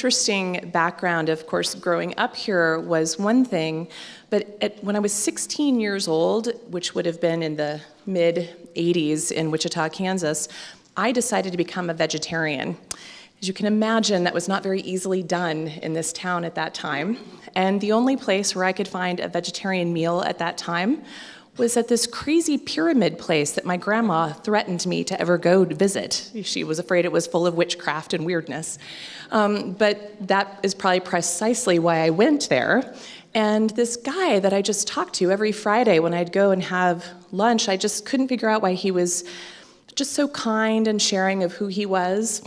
interesting background. Of course, growing up here was one thing, but when I was 16 years old, which would have been in the mid-'80s in Wichita, Kansas, I decided to become a vegetarian. As you can imagine, that was not very easily done in this town at that time. And the only place where I could find a vegetarian meal at that time was at this crazy pyramid place that my grandma threatened me to ever go to visit. She was afraid it was full of witchcraft and weirdness. But that is probably precisely why I went there. And this guy that I just talked to every Friday when I'd go and have lunch, I just couldn't figure out why he was just so kind and sharing of who he was,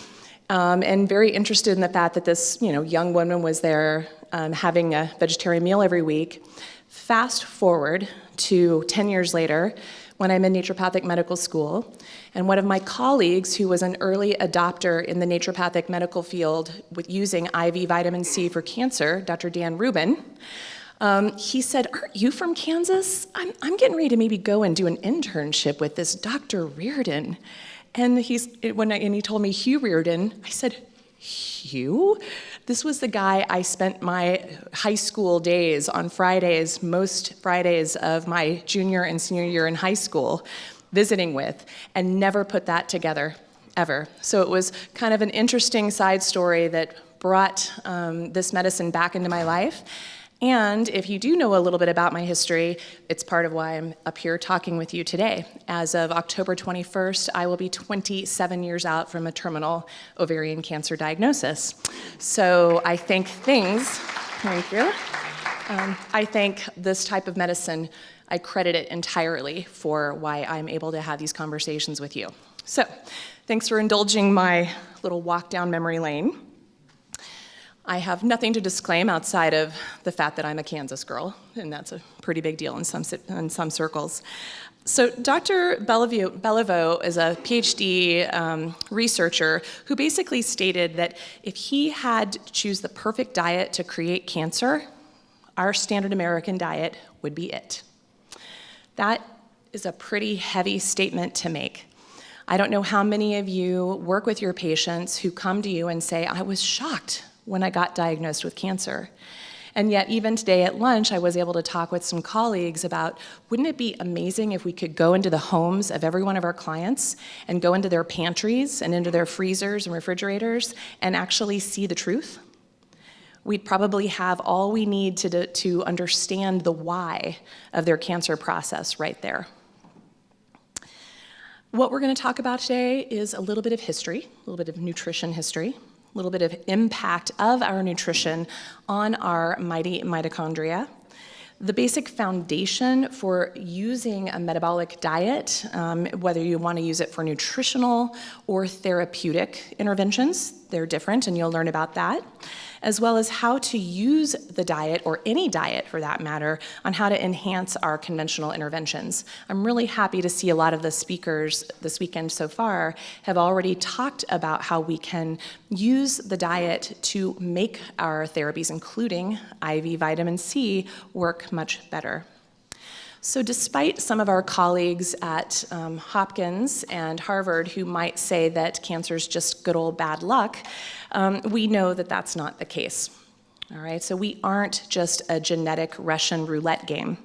and very interested in the fact that this young woman was there having a vegetarian meal every week. Fast forward to 10 years later, when I'm in naturopathic medical school, and one of my colleagues who was an early adopter in the naturopathic medical field with using IV vitamin C for cancer, Dr. Dan Rubin, he said, "Aren't you from Kansas? I'm getting ready to maybe go and do an internship with this Dr. Riordan." And he told me Hugh Riordan, I said, "Hugh?" This was the guy I spent my high school days on Fridays, most Fridays of my junior and senior year in high school, visiting with, and never put that together, ever. So it was kind of an interesting side story that brought this medicine back into my life. And if you do know a little bit about my history, it's part of why I'm up here talking with you today. As of October 21st, I will be 27 years out from a terminal ovarian cancer diagnosis. So I think thank you. I think this type of medicine, I credit it entirely for why I'm able to have these conversations with you. So thanks for indulging my little walk down memory lane. I have nothing to disclaim outside of the fact that I'm a Kansas girl, and that's a pretty big deal in some circles. So Dr. Beliveau is a PhD researcher who basically stated that if he had to choose the perfect diet to create cancer, our standard American diet would be it. That is a pretty heavy statement to make. I don't know how many of you work with your patients who come to you and say, "I was shocked when I got diagnosed with cancer." And yet, even today at lunch, I was able to talk with some colleagues about, wouldn't it be amazing if we could go into the homes of every one of our clients and go into their pantries and into their freezers and refrigerators and actually see the truth? We'd probably have all we need to understand the why of their cancer process right there. What we're going to talk about today is a little bit of history, a little bit of nutrition history, a little bit of impact of our nutrition on our mighty mitochondria, the basic foundation for using a metabolic diet, whether you want to use it for nutritional or therapeutic interventions. They're different, and you'll learn about that, as well as how to use the diet, or any diet for that matter, on how to enhance our conventional interventions. I'm really happy to see a lot of the speakers this weekend so far have already talked about how we can use the diet to make our therapies, including IV vitamin C, work much better. So despite some of our colleagues at Hopkins and Harvard who might say that cancer is just good old bad luck, we know that that's not the case. All right, so we aren't just a genetic Russian roulette game.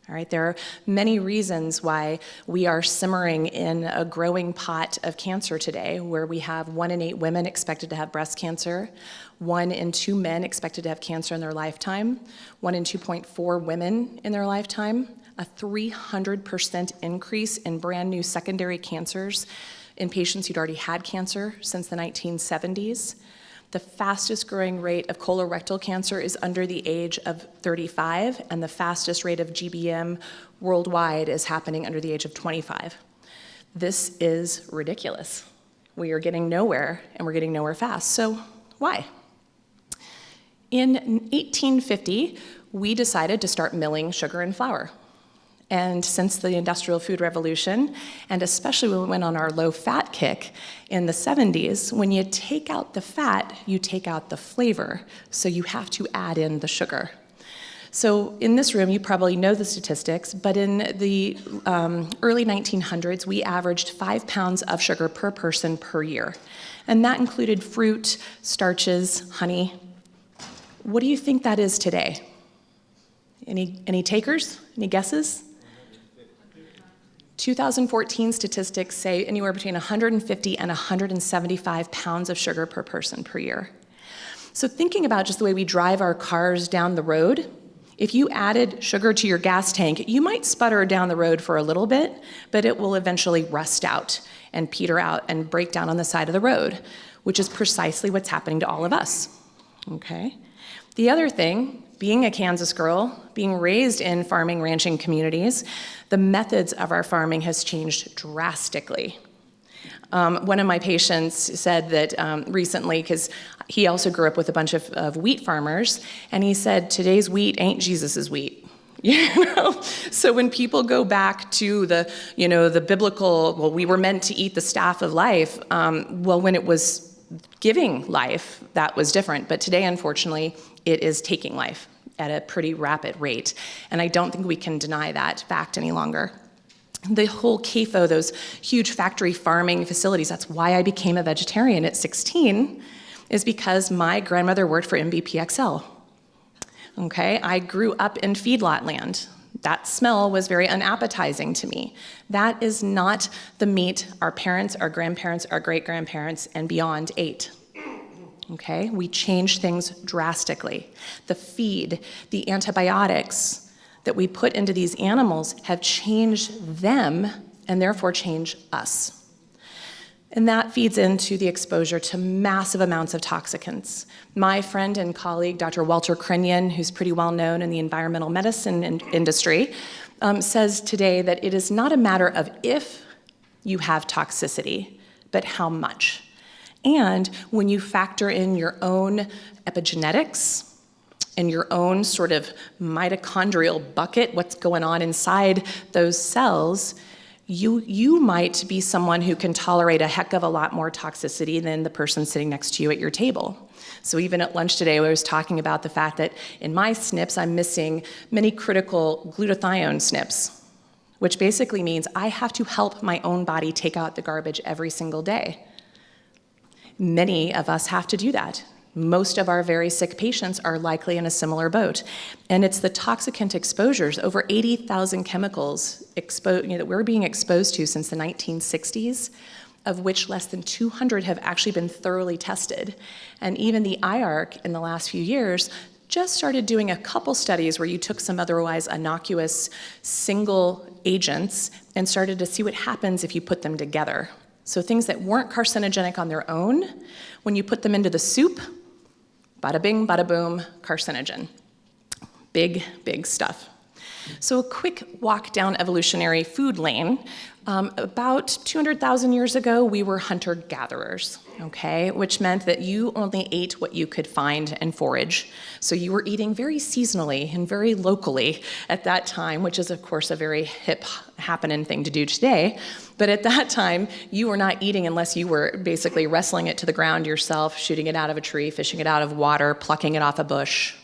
All right, there are many reasons why we are simmering in a growing pot of cancer today, where we have 1 in 8 women expected to have breast cancer, 1 in 2 men expected to have cancer in their lifetime, 1 in 2.4 women in their lifetime, a 300% increase in brand new secondary cancers in patients who'd already had cancer since the 1970s. The fastest growing rate of colorectal cancer is under the age of 35, and the fastest rate of GBM worldwide is happening under the age of 25. This is ridiculous. We are getting nowhere, and we're getting nowhere fast. So why? In 1850, we decided to start milling sugar and flour. And since the Industrial Food Revolution, and especially when we went on our low-fat kick in the 70s, when you take out the fat, you take out the flavor, so you have to add in the sugar. So in this room, you probably know the statistics, but in the early 1900s, we averaged 5 pounds of sugar per person per year. And that included fruit, starches, honey. What do you think that is today? Any takers? Any guesses? 2014 statistics say anywhere between 150 and 175 pounds of sugar per person per year. So thinking about just the way we drive our cars down the road, if you added sugar to your gas tank, you might sputter down the road for a little bit, but it will eventually rust out and peter out and break down on the side of the road, which is precisely what's happening to all of us, okay? The other thing, being a Kansas girl, being raised in farming, ranching communities, the methods of our farming has changed drastically. One of my patients said that recently, because he also grew up with a bunch of wheat farmers, and he said, today's wheat ain't Jesus's wheat. You know? So when people go back to the biblical, well, we were meant to eat the staff of life, well, when it was giving life, that was different. But today, unfortunately, it is taking life at a pretty rapid rate. And I don't think we can deny that fact any longer. The whole CAFO, those huge factory farming facilities, that's why I became a vegetarian at 16, is because my grandmother worked for MBPXL. Okay, I grew up in feedlot land. That smell was very unappetizing to me. That is not the meat our parents, our grandparents, our great-grandparents, and beyond ate. Okay, we changed things drastically. The feed, the antibiotics that we put into these animals have changed them and therefore changed us. And that feeds into the exposure to massive amounts of toxicants. My friend and colleague, Dr. Walter Crinnion, who's pretty well known in the environmental medicine industry, says today that it is not a matter of if you have toxicity, but how much. And when you factor in your own epigenetics and your own sort of mitochondrial bucket, what's going on inside those cells, you might be someone who can tolerate a heck of a lot more toxicity than the person sitting next to you at your table. So even at lunch today, I was talking about the fact that in my SNPs, I'm missing many critical glutathione SNPs, which basically means I have to help my own body take out the garbage every single day. Many of us have to do that. Most of our very sick patients are likely in a similar boat. And it's the toxicant exposures, over 80,000 chemicals that we're being exposed to since the 1960s, of which less than 200 have actually been thoroughly tested. And even the IARC in the last few years just started doing a couple studies where you took some otherwise innocuous single agents and started to see what happens if you put them together. So things that weren't carcinogenic on their own, when you put them into the soup, bada bing, bada boom, carcinogen. Big, big stuff. So a quick walk down evolutionary food lane. About 200,000 years ago, we were hunter-gatherers, okay? Which meant that you only ate what you could find and forage. So you were eating very seasonally and very locally at that time, which is, of course, a very hip, happening thing to do today. But at that time, you were not eating unless you were basically wrestling it to the ground yourself, shooting it out of a tree, fishing it out of water, plucking it off a bush,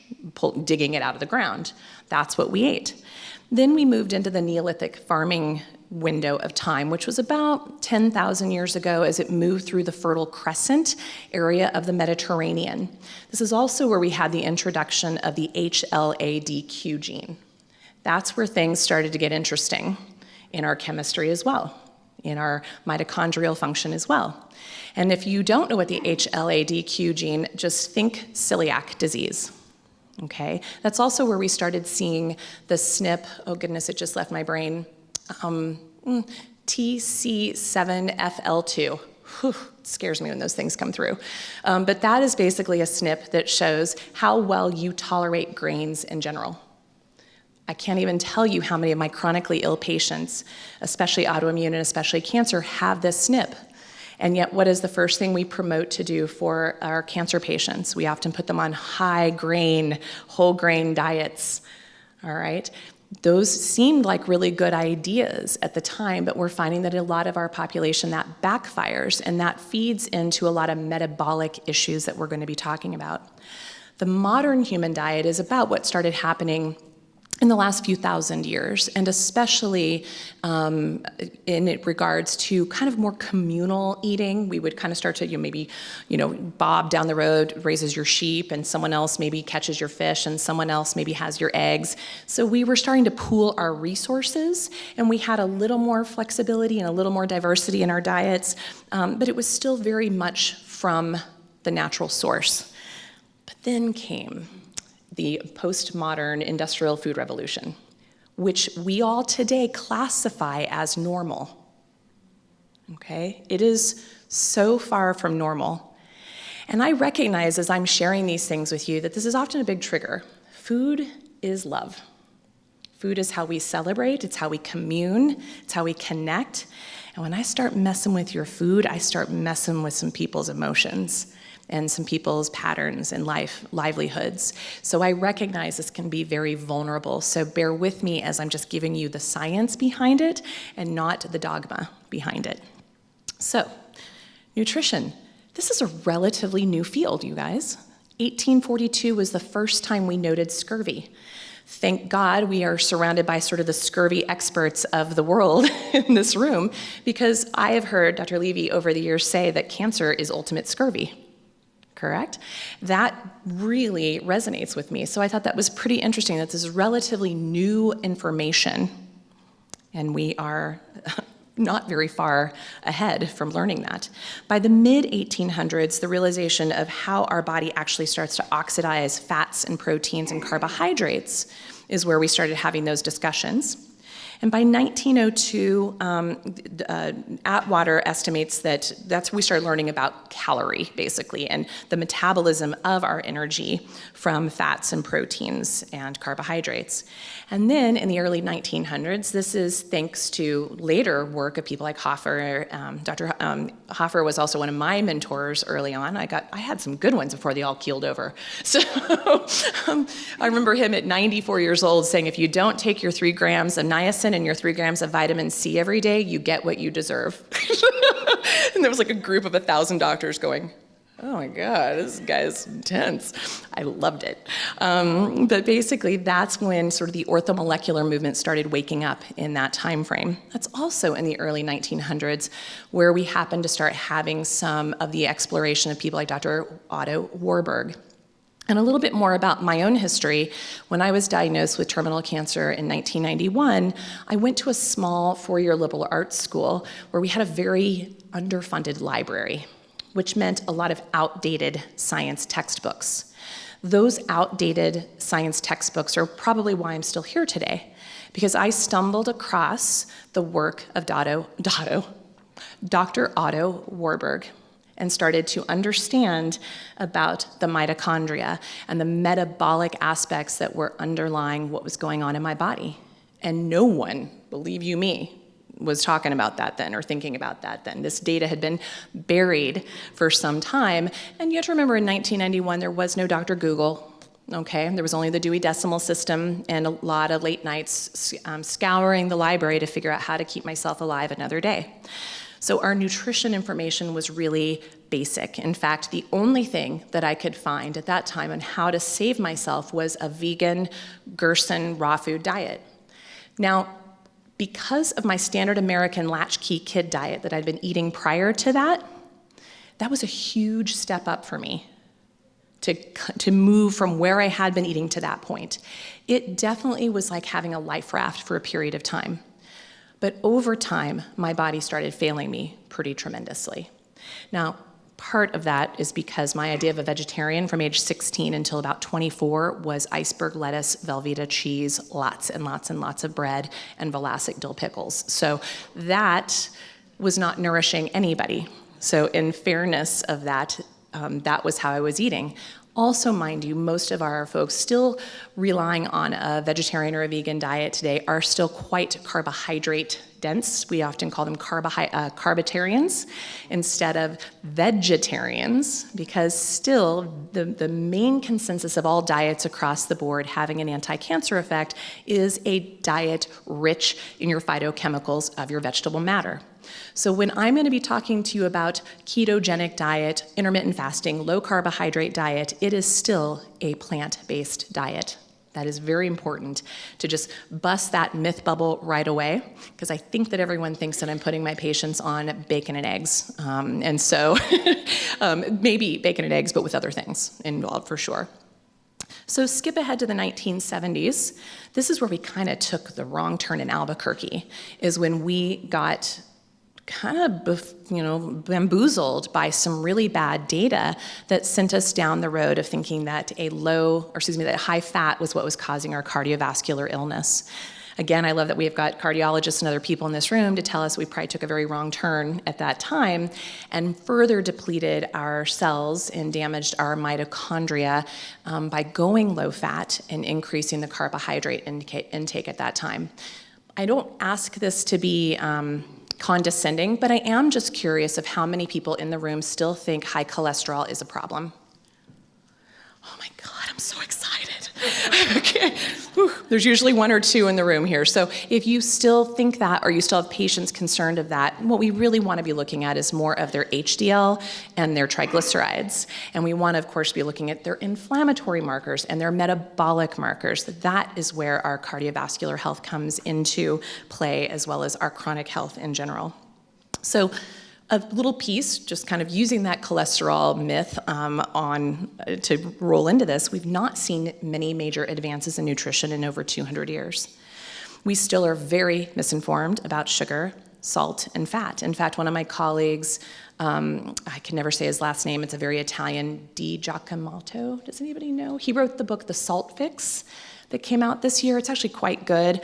digging it out of the ground. That's what we ate. Then we moved into the Neolithic farming window of time, which was about 10,000 years ago as it moved through the Fertile Crescent area of the Mediterranean. This is also where we had the introduction of the HLA-DQ gene. That's where things started to get interesting in our chemistry as well, in our mitochondrial function as well. And if you don't know what the HLA-DQ gene, just think celiac disease. Okay, that's also where we started seeing the SNP, oh goodness, it just left my brain, TC7FL2. Whew, it scares me when those things come through. But that is basically a SNP that shows how well you tolerate grains in general. I can't even tell you how many of my chronically ill patients, especially autoimmune and especially cancer, have this SNP. And yet, what is the first thing we promote to do for our cancer patients? We often put them on high grain, whole grain diets, all right? Those seemed like really good ideas at the time, but we're finding that a lot of our population, that backfires, and that feeds into a lot of metabolic issues that we're going to be talking about. The modern human diet is about what started happening in the last few thousand years, and especially in regards to kind of more communal eating. We would kind of start to, maybe, Bob down the road raises your sheep, and someone else maybe catches your fish, and someone else maybe has your eggs. So we were starting to pool our resources, and we had a little more flexibility and a little more diversity in our diets, but it was still very much from the natural source. But then came the postmodern industrial food revolution, which we all today classify as normal. Okay? It is so far from normal. And I recognize as I'm sharing these things with you that this is often a big trigger. Food is love. Food is how we celebrate, it's how we commune, it's how we connect. And when I start messing with your food, I start messing with some people's emotions and some people's patterns in life, livelihoods. So I recognize this can be very vulnerable. So bear with me as I'm just giving you the science behind it and not the dogma behind it. So, nutrition. This is a relatively new field, you guys. 1842 was the first time we noted scurvy. Thank God we are surrounded by sort of the scurvy experts of the world in this room, because I have heard Dr. Levy over the years say that cancer is ultimate scurvy. Correct? That really resonates with me. So I thought that was pretty interesting that this is relatively new information, and we are not very far ahead from learning that. By the mid-1800s, the realization of how our body actually starts to oxidize fats and proteins and carbohydrates is where we started having those discussions. And by 1902, Atwater estimates that's we started learning about calorie, basically, and the metabolism of our energy from fats and proteins and carbohydrates. And then in the early 1900s, this is thanks to later work of people like Hoffer. Dr. Hoffer was also one of my mentors early on. I had some good ones before they all keeled over. So I remember him at 94 years old saying, if you don't take your 3 grams of niacin and your 3 grams of vitamin C every day, you get what you deserve. And there was like a group of 1,000 doctors going, oh my God, this guy's intense. I loved it. But basically, that's when sort of the orthomolecular movement started waking up in that time frame. That's also in the early 1900s, where we happened to start having some of the exploration of people like Dr. Otto Warburg. And a little bit more about my own history. When I was diagnosed with terminal cancer in 1991, I went to a small 4-year liberal arts school where we had a very underfunded library, which meant a lot of outdated science textbooks. Those outdated science textbooks are probably why I'm still here today, because I stumbled across the work of Dr. Otto Warburg, and started to understand about the mitochondria and the metabolic aspects that were underlying what was going on in my body. And no one, believe you me, was talking about that then or thinking about that then. This data had been buried for some time. And you have to remember in 1991, there was no Dr. Google. Okay, there was only the Dewey Decimal System and a lot of late nights scouring the library to figure out how to keep myself alive another day. So our nutrition information was really basic. In fact, the only thing that I could find at that time on how to save myself was a vegan Gerson raw food diet. Now, because of my standard American latchkey kid diet that I'd been eating prior to that, that was a huge step up for me to move from where I had been eating to that point. It definitely was like having a life raft for a period of time. But over time, my body started failing me pretty tremendously. Now, part of that is because my idea of a vegetarian from age 16 until about 24 was iceberg lettuce, Velveeta cheese, lots and lots and lots of bread, and Vlasic dill pickles. So that was not nourishing anybody. So in fairness of that, that was how I was eating. Also, mind you, most of our folks still relying on a vegetarian or a vegan diet today are still quite carbohydrate dense. We often call them carbitarians instead of vegetarians, because still the main consensus of all diets across the board having an anti-cancer effect is a diet rich in your phytochemicals of your vegetable matter. So when I'm going to be talking to you about ketogenic diet, intermittent fasting, low carbohydrate diet, it is still a plant-based diet. That is very important to just bust that myth bubble right away, because I think that everyone thinks that I'm putting my patients on bacon and eggs. And so maybe bacon and eggs, but with other things involved for sure. So skip ahead to the 1970s. This is where we kind of took the wrong turn in Albuquerque, is when we got kind of, bamboozled by some really bad data that sent us down the road of thinking that that high fat was what was causing our cardiovascular illness. Again, I love that we've got cardiologists and other people in this room to tell us we probably took a very wrong turn at that time and further depleted our cells and damaged our mitochondria by going low fat and increasing the carbohydrate intake at that time. I don't ask this to be condescending, but I am just curious of how many people in the room still think high cholesterol is a problem. Oh my God, I'm so excited. Okay. Whew. There's usually one or two in the room here. So if you still think that, or you still have patients concerned of that, what we really want to be looking at is more of their HDL and their triglycerides. And we want to, of course, be looking at their inflammatory markers and their metabolic markers. That is where our cardiovascular health comes into play, as well as our chronic health in general. So a little piece, just kind of using that cholesterol myth to roll into this, we've not seen many major advances in nutrition in over 200 years. We still are very misinformed about sugar, salt, and fat. In fact, one of my colleagues, I can never say his last name, it's a very Italian, Di Giacomato, does anybody know? He wrote the book, The Salt Fix, that came out this year. It's actually quite good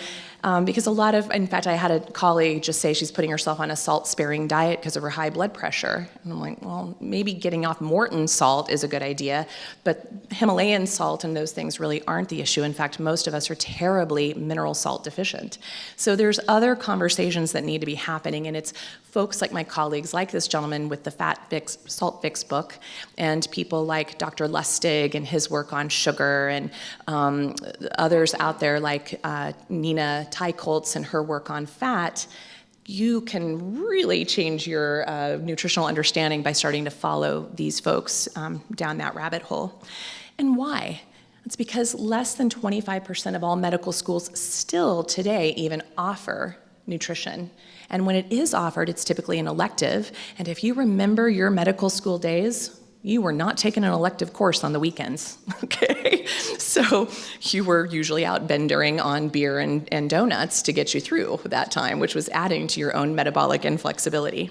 because in fact, I had a colleague just say she's putting herself on a salt-sparing diet because of her high blood pressure. And I'm like, well, maybe getting off Morton salt is a good idea, but Himalayan salt and those things really aren't the issue. In fact, most of us are terribly mineral salt deficient. So there's other conversations that need to be happening, and it's folks like my colleagues, like this gentleman with the Salt Fix book, and people like Dr. Lustig and his work on sugar, and others out there like Nina Teikoltz and her work on fat. You can really change your nutritional understanding by starting to follow these folks down that rabbit hole. And why? It's because less than 25% of all medical schools still today even offer nutrition. And when it is offered, it's typically an elective. And if you remember your medical school days, you were not taking an elective course on the weekends, okay? So you were usually out bendering on beer and donuts to get you through that time, which was adding to your own metabolic inflexibility.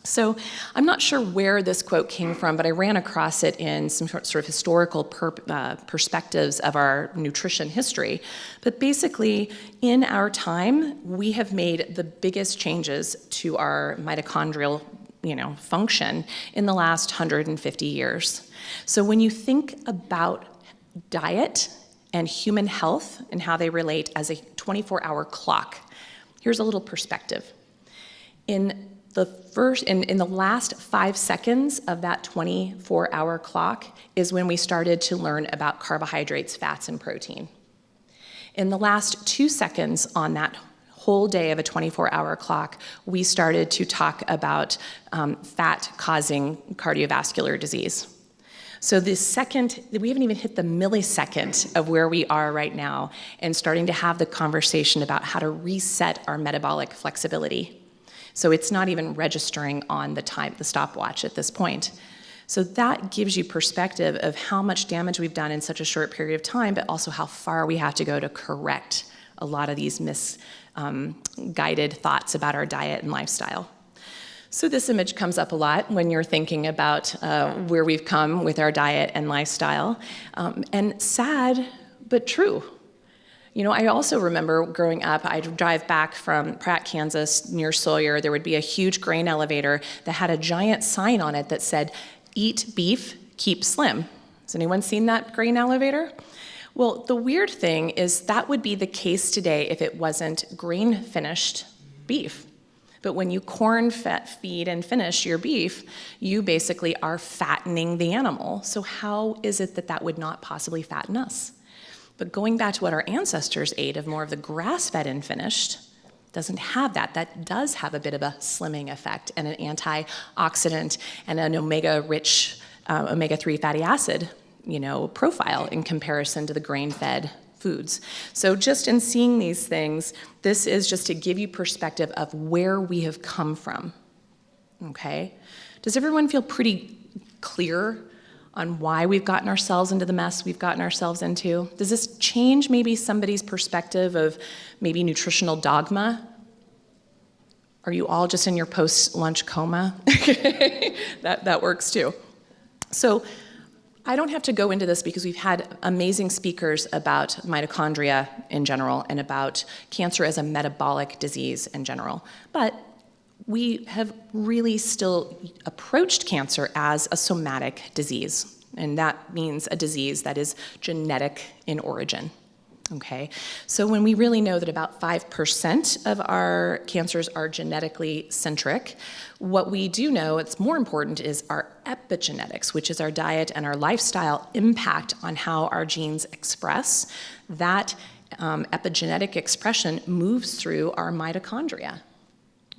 So I'm not sure where this quote came from, but I ran across it in some sort of historical perspectives of our nutrition history. But basically, in our time, we have made the biggest changes to our mitochondrial function in the last 150 years. So when you think about diet and human health and how they relate as a 24-hour clock, here's a little perspective. In the last 5 seconds of that 24-hour clock is when we started to learn about carbohydrates, fats, and protein. In the last 2 seconds on that whole day of a 24-hour clock, we started to talk about fat causing cardiovascular disease. So we haven't even hit the millisecond of where we are right now and starting to have the conversation about how to reset our metabolic flexibility. So it's not even registering on the stopwatch at this point. So that gives you perspective of how much damage we've done in such a short period of time, but also how far we have to go to correct a lot of these misguided thoughts about our diet and lifestyle. So this image comes up a lot when you're thinking about where we've come with our diet and lifestyle. And sad, but true. I also remember growing up, I'd drive back from Pratt, Kansas, near Sawyer. There would be a huge grain elevator that had a giant sign on it that said, "Eat beef, keep slim." Has anyone seen that grain elevator? Well, the weird thing is that would be the case today if it wasn't grain-finished beef. But when you corn feed and finish your beef, you basically are fattening the animal. So how is it that would not possibly fatten us? But going back to what our ancestors ate of more of the grass-fed and finished, doesn't have that. That does have a bit of a slimming effect and an antioxidant and an omega-rich, omega-3 fatty acid, profile in comparison to the grain-fed foods. So just in seeing these things, this is just to give you perspective of where we have come from, okay? Does everyone feel pretty clear on why we've gotten ourselves into the mess we've gotten ourselves into? Does this change maybe somebody's perspective of maybe nutritional dogma? Are you all just in your post-lunch coma? that works too. So I don't have to go into this because we've had amazing speakers about mitochondria in general and about cancer as a metabolic disease in general. But we have really still approached cancer as a somatic disease, and that means a disease that is genetic in origin. Okay, so when we really know that about 5% of our cancers are genetically centric, what we do know, it's more important, is our epigenetics, which is our diet and our lifestyle impact on how our genes express. That epigenetic expression moves through our mitochondria.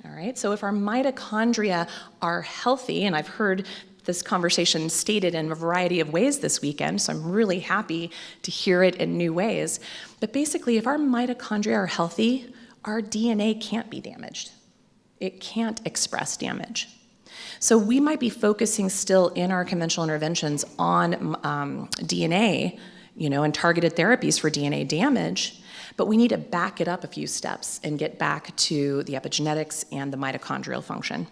All right, so if our mitochondria are healthy, and I've heard this conversation stated in a variety of ways this weekend, so I'm really happy to hear it in new ways. But basically, if our mitochondria are healthy, our DNA can't be damaged. It can't express damage. So we might be focusing still in our conventional interventions on DNA, and targeted therapies for DNA damage, but we need to back it up a few steps and get back to the epigenetics and the mitochondrial function.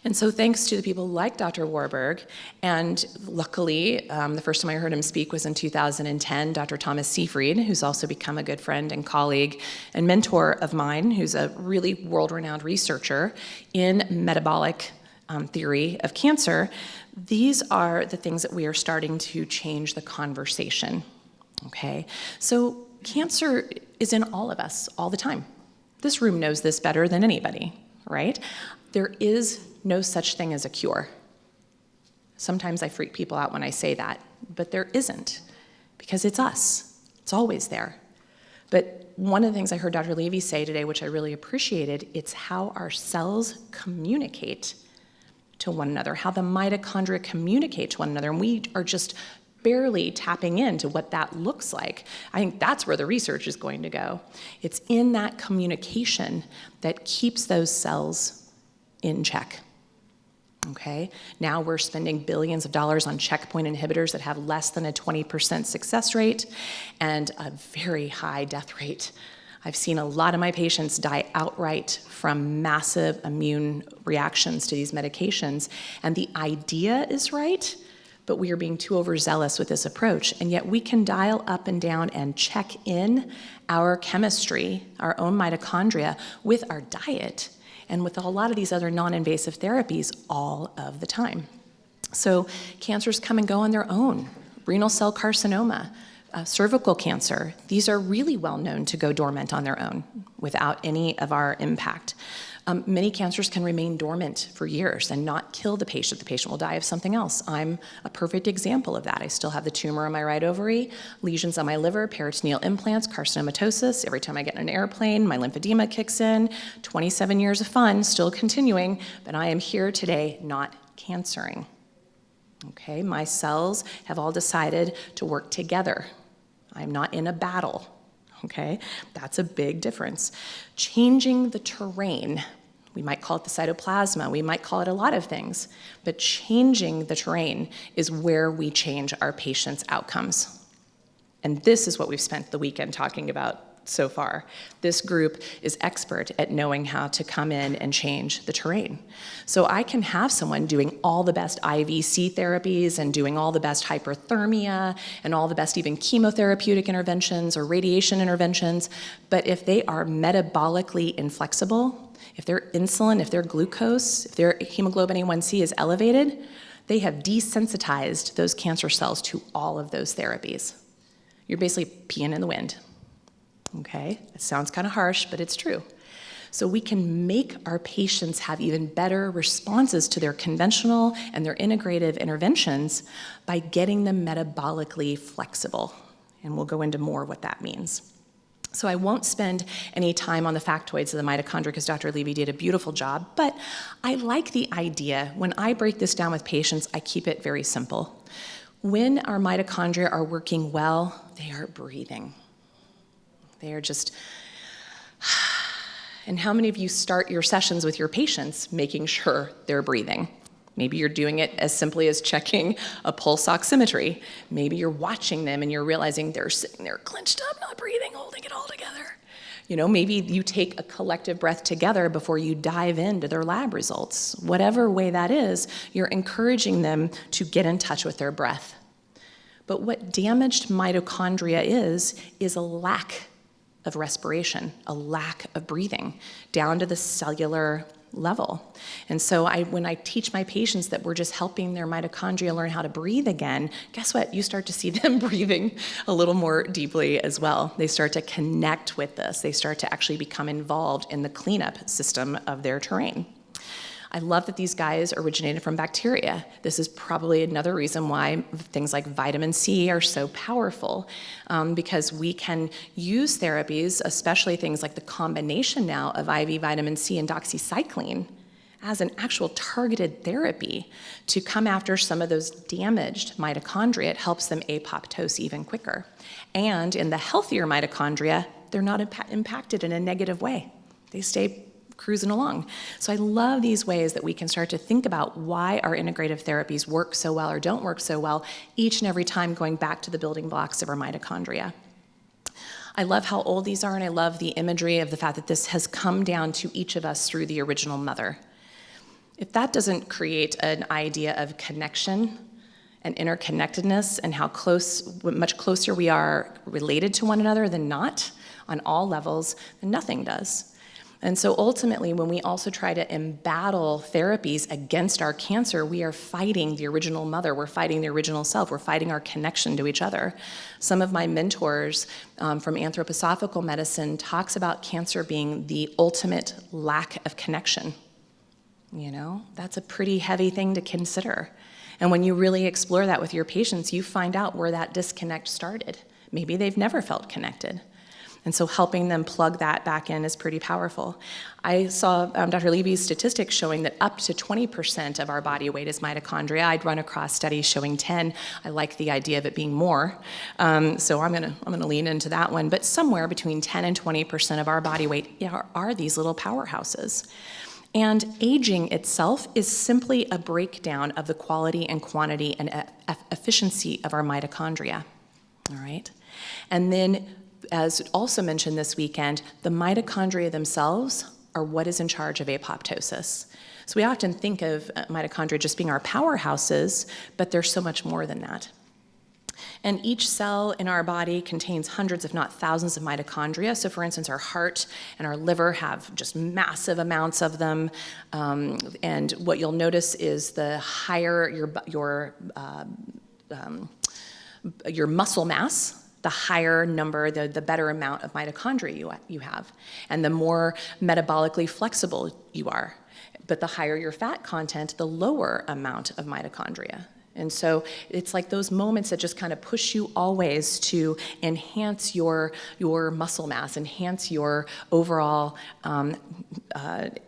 And so thanks to the people like Dr. Warburg, and luckily, the first time I heard him speak was in 2010, Dr. Thomas Seyfried, who's also become a good friend and colleague and mentor of mine, who's a really world-renowned researcher in metabolic theory of cancer. These are the things that we are starting to change the conversation, okay? So cancer is in all of us all the time. This room knows this better than anybody, right? There is no such thing as a cure. Sometimes I freak people out when I say that, but there isn't, because it's us. It's always there. But one of the things I heard Dr. Levy say today, which I really appreciated, it's how our cells communicate to one another, how the mitochondria communicate to one another, and we are just barely tapping into what that looks like. I think that's where the research is going to go. It's in that communication that keeps those cells in check. Okay, now we're spending billions of dollars on checkpoint inhibitors that have less than a 20% success rate and a very high death rate. I've seen a lot of my patients die outright from massive immune reactions to these medications, and the idea is right, but we are being too overzealous with this approach, and yet we can dial up and down and check in our chemistry, our own mitochondria, with our diet and with a lot of these other non-invasive therapies all of the time. So cancers come and go on their own. Renal cell carcinoma, cervical cancer, these are really well known to go dormant on their own without any of our impact. Many cancers can remain dormant for years and not kill the patient. The patient will die of something else. I'm a perfect example of that. I still have the tumor on my right ovary, lesions on my liver, peritoneal implants, carcinomatosis. Every time I get in an airplane, my lymphedema kicks in. 27 years of fun, still continuing, but I am here today not cancering. Okay, my cells have all decided to work together. I'm not in a battle. Okay, that's a big difference. Changing the terrain, we might call it the cytoplasma, we might call it a lot of things, but changing the terrain is where we change our patients' outcomes. And this is what we've spent the weekend talking about so far. This group is expert at knowing how to come in and change the terrain. So I can have someone doing all the best IVC therapies and doing all the best hyperthermia and all the best even chemotherapeutic interventions or radiation interventions, but if they are metabolically inflexible, if their insulin, if their glucose, if their hemoglobin A1C is elevated, they have desensitized those cancer cells to all of those therapies. You're basically peeing in the wind. Okay, it sounds kind of harsh, but it's true. So we can make our patients have even better responses to their conventional and their integrative interventions by getting them metabolically flexible. And we'll go into more what that means. So I won't spend any time on the factoids of the mitochondria because Dr. Levy did a beautiful job, but I like the idea. When I break this down with patients, I keep it very simple. When our mitochondria are working well, they are breathing. They are just, and how many of you start your sessions with your patients making sure they're breathing? Maybe you're doing it as simply as checking a pulse oximetry. Maybe you're watching them and you're realizing they're sitting there clenched up, not breathing, holding it all together. You know, maybe you take a collective breath together before you dive into their lab results. Whatever way that is, you're encouraging them to get in touch with their breath. But what damaged mitochondria is a lack of respiration, a lack of breathing, down to the cellular level. And so when I teach my patients that we're just helping their mitochondria learn how to breathe again, guess what? You start to see them breathing a little more deeply as well. They start to connect with this. They start to actually become involved in the cleanup system of their terrain. I love that these guys originated from bacteria. This is probably another reason why things like vitamin C are so powerful, because we can use therapies, especially things like the combination now of IV vitamin C and doxycycline, as an actual targeted therapy to come after some of those damaged mitochondria. It helps them apoptose even quicker. And in the healthier mitochondria, they're not impacted in a negative way. They stay cruising along. So I love these ways that we can start to think about why our integrative therapies work so well or don't work so well, each and every time going back to the building blocks of our mitochondria. I love how old these are, and I love the imagery of the fact that this has come down to each of us through the original mother. If that doesn't create an idea of connection and interconnectedness and how much closer we are related to one another than not on all levels, then nothing does. And so ultimately, when we also try to embattle therapies against our cancer, we are fighting the original mother, we're fighting the original self, we're fighting our connection to each other. Some of my mentors from anthroposophical medicine talks about cancer being the ultimate lack of connection. You know, that's a pretty heavy thing to consider. And when you really explore that with your patients, you find out where that disconnect started. Maybe they've never felt connected. And so helping them plug that back in is pretty powerful. I saw Dr. Levy's statistics showing that up to 20% of our body weight is mitochondria. I'd run across studies showing 10. I like the idea of it being more. So I'm gonna lean into that one. But somewhere between 10 and 20% of our body weight are these little powerhouses. And aging itself is simply a breakdown of the quality and quantity and efficiency of our mitochondria, all right? And then, as also mentioned this weekend, the mitochondria themselves are what is in charge of apoptosis. So we often think of mitochondria just being our powerhouses, but there's so much more than that. And each cell in our body contains hundreds, if not thousands, of mitochondria. So for instance, our heart and our liver have just massive amounts of them. And what you'll notice is the higher your muscle mass, the higher number, the better amount of mitochondria you have, and the more metabolically flexible you are. But the higher your fat content, the lower amount of mitochondria. And so it's like those moments that just kind of push you always to enhance your muscle mass, enhance your overall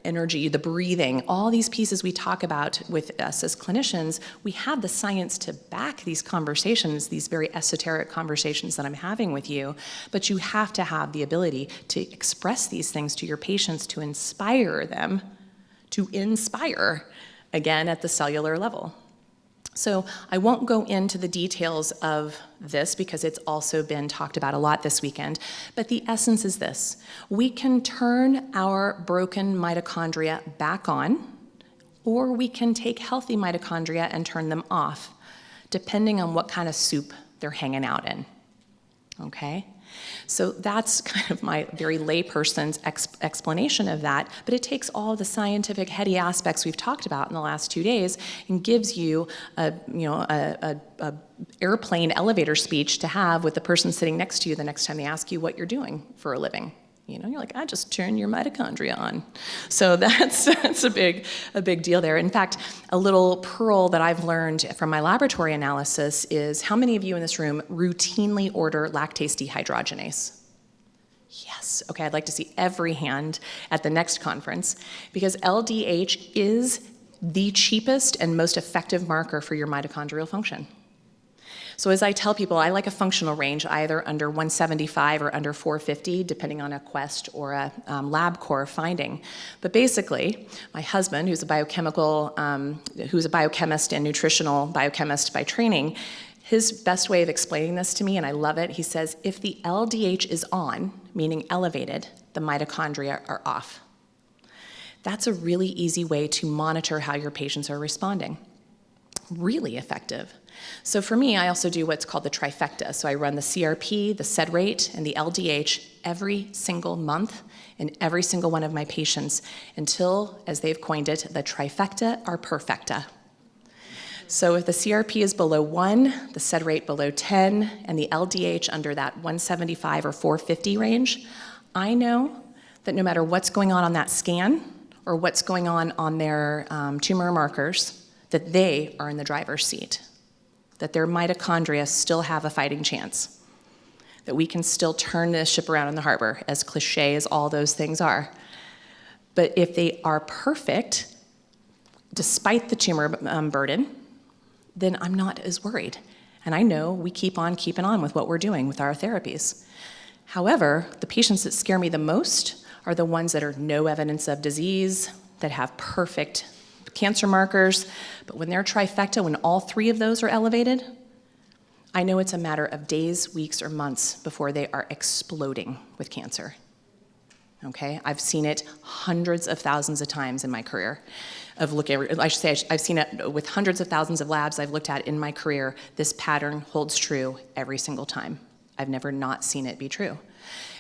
energy, the breathing, all these pieces we talk about with us as clinicians. We have the science to back these conversations, these very esoteric conversations that I'm having with you, but you have to have the ability to express these things to your patients to inspire them, to inspire, again, at the cellular level. So I won't go into the details of this because it's also been talked about a lot this weekend, but the essence is this. We can turn our broken mitochondria back on, or we can take healthy mitochondria and turn them off, depending on what kind of soup they're hanging out in, okay? So that's kind of my very layperson's explanation of that, but it takes all the scientific heady aspects we've talked about in the last 2 days and gives you a airplane elevator speech to have with the person sitting next to you the next time they ask you what you're doing for a living. You know, you're like, I just turn your mitochondria on. So that's a big deal there. In fact, a little pearl that I've learned from my laboratory analysis is how many of you in this room routinely order lactase dehydrogenase? Yes. Okay, I'd like to see every hand at the next conference because LDH is the cheapest and most effective marker for your mitochondrial function. So as I tell people, I like a functional range either under 175 or under 450, depending on a Quest or a LabCorp finding. But basically, my husband, who's a biochemist and nutritional biochemist by training, his best way of explaining this to me, and I love it, he says, if the LDH is on, meaning elevated, the mitochondria are off. That's a really easy way to monitor how your patients are responding. Really effective. So for me, I also do what's called the trifecta. So I run the CRP, the SED rate, and the LDH every single month in every single one of my patients until, as they've coined it, the trifecta are perfecta. So if the CRP is below 1, the SED rate below 10, and the LDH under that 175 or 450 range, I know that no matter what's going on that scan or what's going on their tumor markers, that they are in the driver's seat, that their mitochondria still have a fighting chance, that we can still turn this ship around in the harbor, as cliche as all those things are. But if they are perfect, despite the tumor burden, then I'm not as worried. And I know we keep on keeping on with what we're doing with our therapies. However, the patients that scare me the most are the ones that are no evidence of disease, that have perfect cancer markers, but when they're trifecta, when all three of those are elevated, I know it's a matter of days, weeks, or months before they are exploding with cancer. Okay, I've seen it hundreds of thousands of times in my career. I've seen it with hundreds of thousands of labs I've looked at in my career. This pattern holds true every single time. I've never not seen it be true.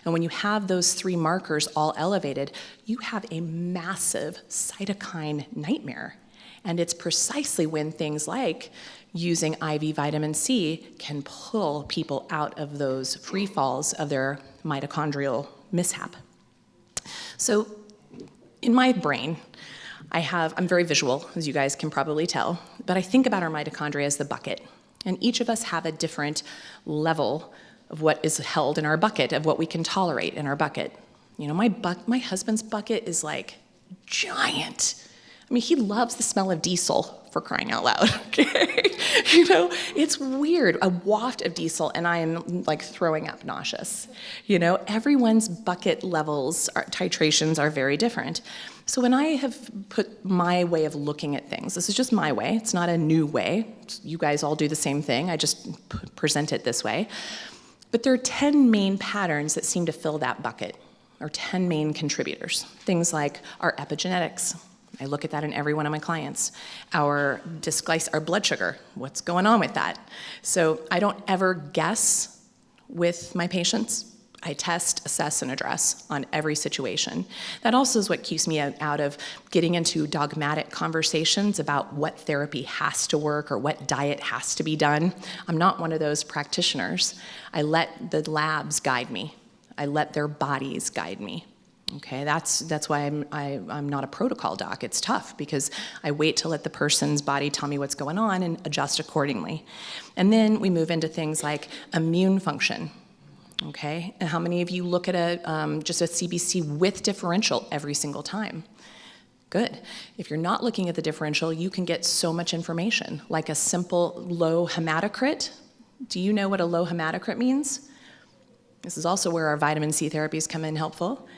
And when you have those three markers all elevated, you have a massive cytokine nightmare. And it's precisely when things like using IV vitamin C can pull people out of those free falls of their mitochondrial mishap. So in my brain, I'm very visual, as you guys can probably tell, but I think about our mitochondria as the bucket. And each of us have a different level of what is held in our bucket, of what we can tolerate in our bucket. You know, my husband's bucket is like giant. I mean, he loves the smell of diesel, for crying out loud, okay? You know, it's weird, a waft of diesel, and I am like throwing up nauseous. You know, everyone's bucket levels, titrations are very different. So when I have put my way of looking at things, this is just my way, it's not a new way. You guys all do the same thing, I just present it this way. But there are 10 main patterns that seem to fill that bucket, or 10 main contributors. Things like our epigenetics. I look at that in every one of my clients. Our blood sugar, what's going on with that? So I don't ever guess with my patients. I test, assess, and address on every situation. That also is what keeps me out of getting into dogmatic conversations about what therapy has to work or what diet has to be done. I'm not one of those practitioners. I let the labs guide me. I let their bodies guide me. Okay, that's why I'm not a protocol doc. It's tough because I wait to let the person's body tell me what's going on and adjust accordingly. And then we move into things like immune function. Okay, and how many of you look at just a CBC with differential every single time? Good. If you're not looking at the differential, you can get so much information, like a simple low hematocrit. Do you know what a low hematocrit means? This is also where our vitamin C therapies come in helpful.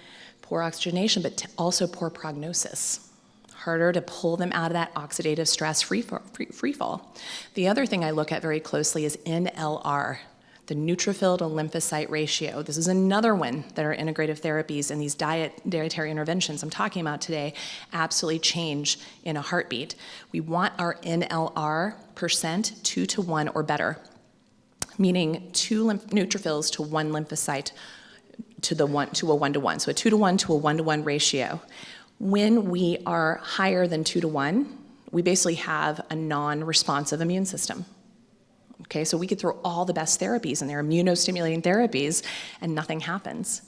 Poor oxygenation, but also poor prognosis. Harder to pull them out of that oxidative stress free fall. The other thing I look at very closely is NLR, the neutrophil to lymphocyte ratio. This is another one that our integrative therapies and these dietary interventions I'm talking about today absolutely change in a heartbeat. We want our NLR percent 2 to 1 or better, meaning 2 neutrophils to 1 lymphocyte to a 1-to-1. So a 2-to-1 to a 1-to-1 ratio. When we are higher than 2 to 1, we basically have a non-responsive immune system. Okay, so we could throw all the best therapies in there, immunostimulating therapies, and nothing happens.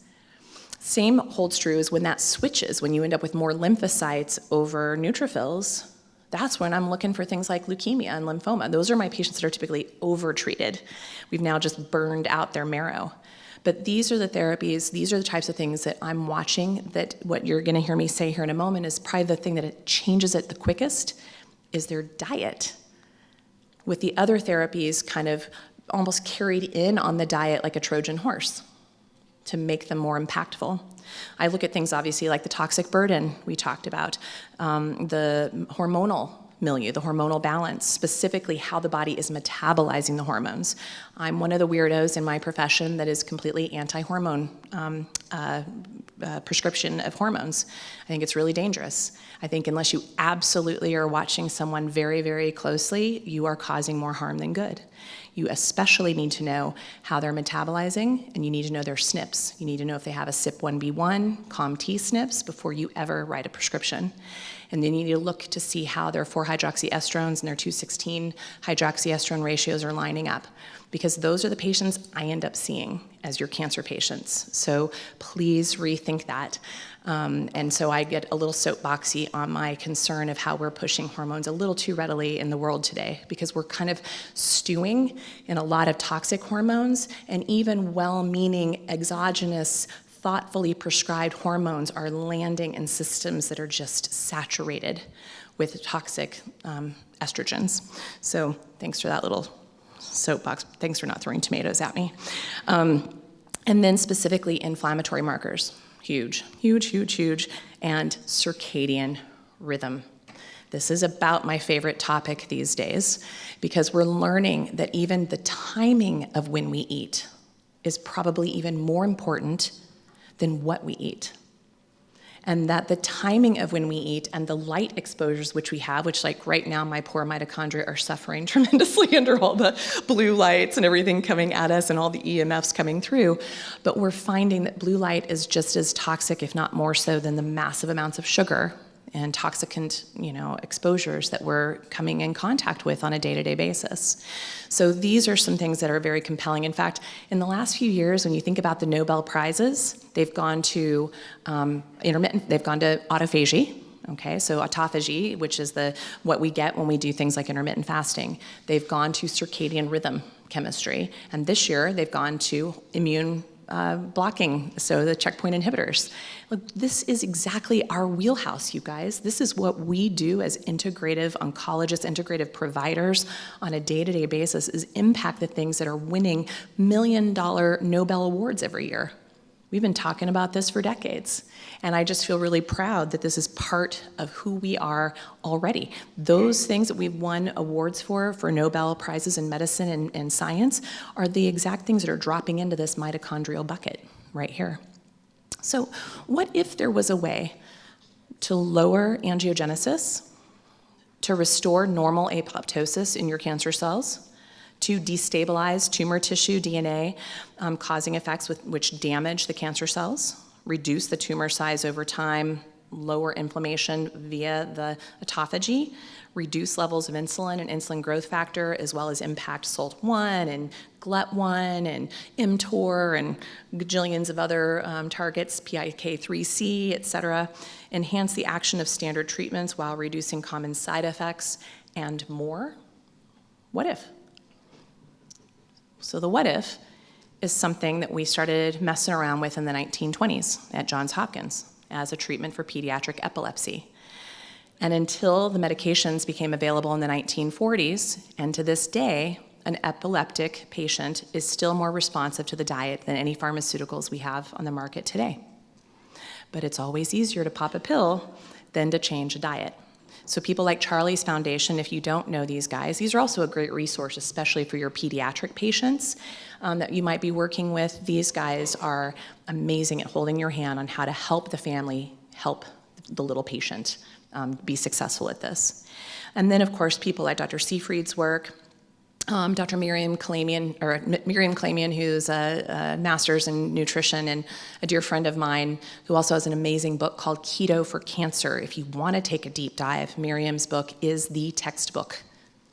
Same holds true as when that switches, when you end up with more lymphocytes over neutrophils. That's when I'm looking for things like leukemia and lymphoma. Those are my patients that are typically over-treated. We've now just burned out their marrow. But these are the therapies, these are the types of things that I'm watching, that what you're gonna hear me say here in a moment is probably the thing that it changes it the quickest is their diet. With the other therapies kind of almost carried in on the diet like a Trojan horse to make them more impactful. I look at things obviously like the toxic burden we talked about, the hormonal milieu, the hormonal balance, specifically how the body is metabolizing the hormones. I'm one of the weirdos in my profession that is completely anti-hormone prescription of hormones. I think it's really dangerous. I think unless you absolutely are watching someone very, very closely, you are causing more harm than good. You especially need to know how they're metabolizing, and you need to know their SNPs. You need to know if they have a CYP1B1, COMT SNPs before you ever write a prescription. And then you need to look to see how their 4-hydroxyestrones and their 2,16-hydroxyestrone ratios are lining up, because those are the patients I end up seeing as your cancer patients. So please rethink that. And so I get a little soapboxy on my concern of how we're pushing hormones a little too readily in the world today, because we're kind of stewing in a lot of toxic hormones, and even well-meaning exogenous thoughtfully prescribed hormones are landing in systems that are just saturated with toxic estrogens. So thanks for that little soapbox. Thanks for not throwing tomatoes at me. And then specifically inflammatory markers. Huge, huge, huge, huge. And circadian rhythm. This is about my favorite topic these days, because we're learning that even the timing of when we eat is probably even more important than what we eat. And that the timing of when we eat and the light exposures which we have, which like right now my poor mitochondria are suffering tremendously under all the blue lights and everything coming at us and all the EMFs coming through, but we're finding that blue light is just as toxic, if not more so, than the massive amounts of sugar and toxicant, exposures that we're coming in contact with on a day-to-day basis. So these are some things that are very compelling. In fact, in the last few years, when you think about the Nobel Prizes, they've gone to intermittent, they've gone to autophagy. Okay, so autophagy, which is what we get when we do things like intermittent fasting. They've gone to circadian rhythm chemistry, and this year they've gone to immune blocking, so the checkpoint inhibitors. Look, this is exactly our wheelhouse, you guys. This is what we do as integrative oncologists, integrative providers on a day-to-day basis, is impact the things that are winning million-dollar Nobel Awards every year. We've been talking about this for decades, and I just feel really proud that this is part of who we are already. Those things that we've won awards for Nobel Prizes in medicine and science, are the exact things that are dropping into this mitochondrial bucket right here. So what if there was a way to lower angiogenesis, to restore normal apoptosis in your cancer cells, to destabilize tumor tissue DNA, causing effects which damage the cancer cells, reduce the tumor size over time, lower inflammation via the autophagy, reduce levels of insulin and insulin growth factor, as well as impact SOLT1 and GLUT1 and mTOR and gajillions of other targets, PIK3C, et cetera, enhance the action of standard treatments while reducing common side effects, and more? What if? So the what if is something that we started messing around with in the 1920s at Johns Hopkins as a treatment for pediatric epilepsy. And until the medications became available in the 1940s, and to this day, an epileptic patient is still more responsive to the diet than any pharmaceuticals we have on the market today. But it's always easier to pop a pill than to change a diet. So people like Charlie's Foundation, if you don't know these guys, these are also a great resource, especially for your pediatric patients that you might be working with. These guys are amazing at holding your hand on how to help the family, help the little patient be successful at this. And then, of course, people like Dr. Seyfried's work, Dr. Miriam Kalamian, who's a master's in nutrition and a dear friend of mine, who also has an amazing book called Keto for Cancer. If you want to take a deep dive, Miriam's book is the textbook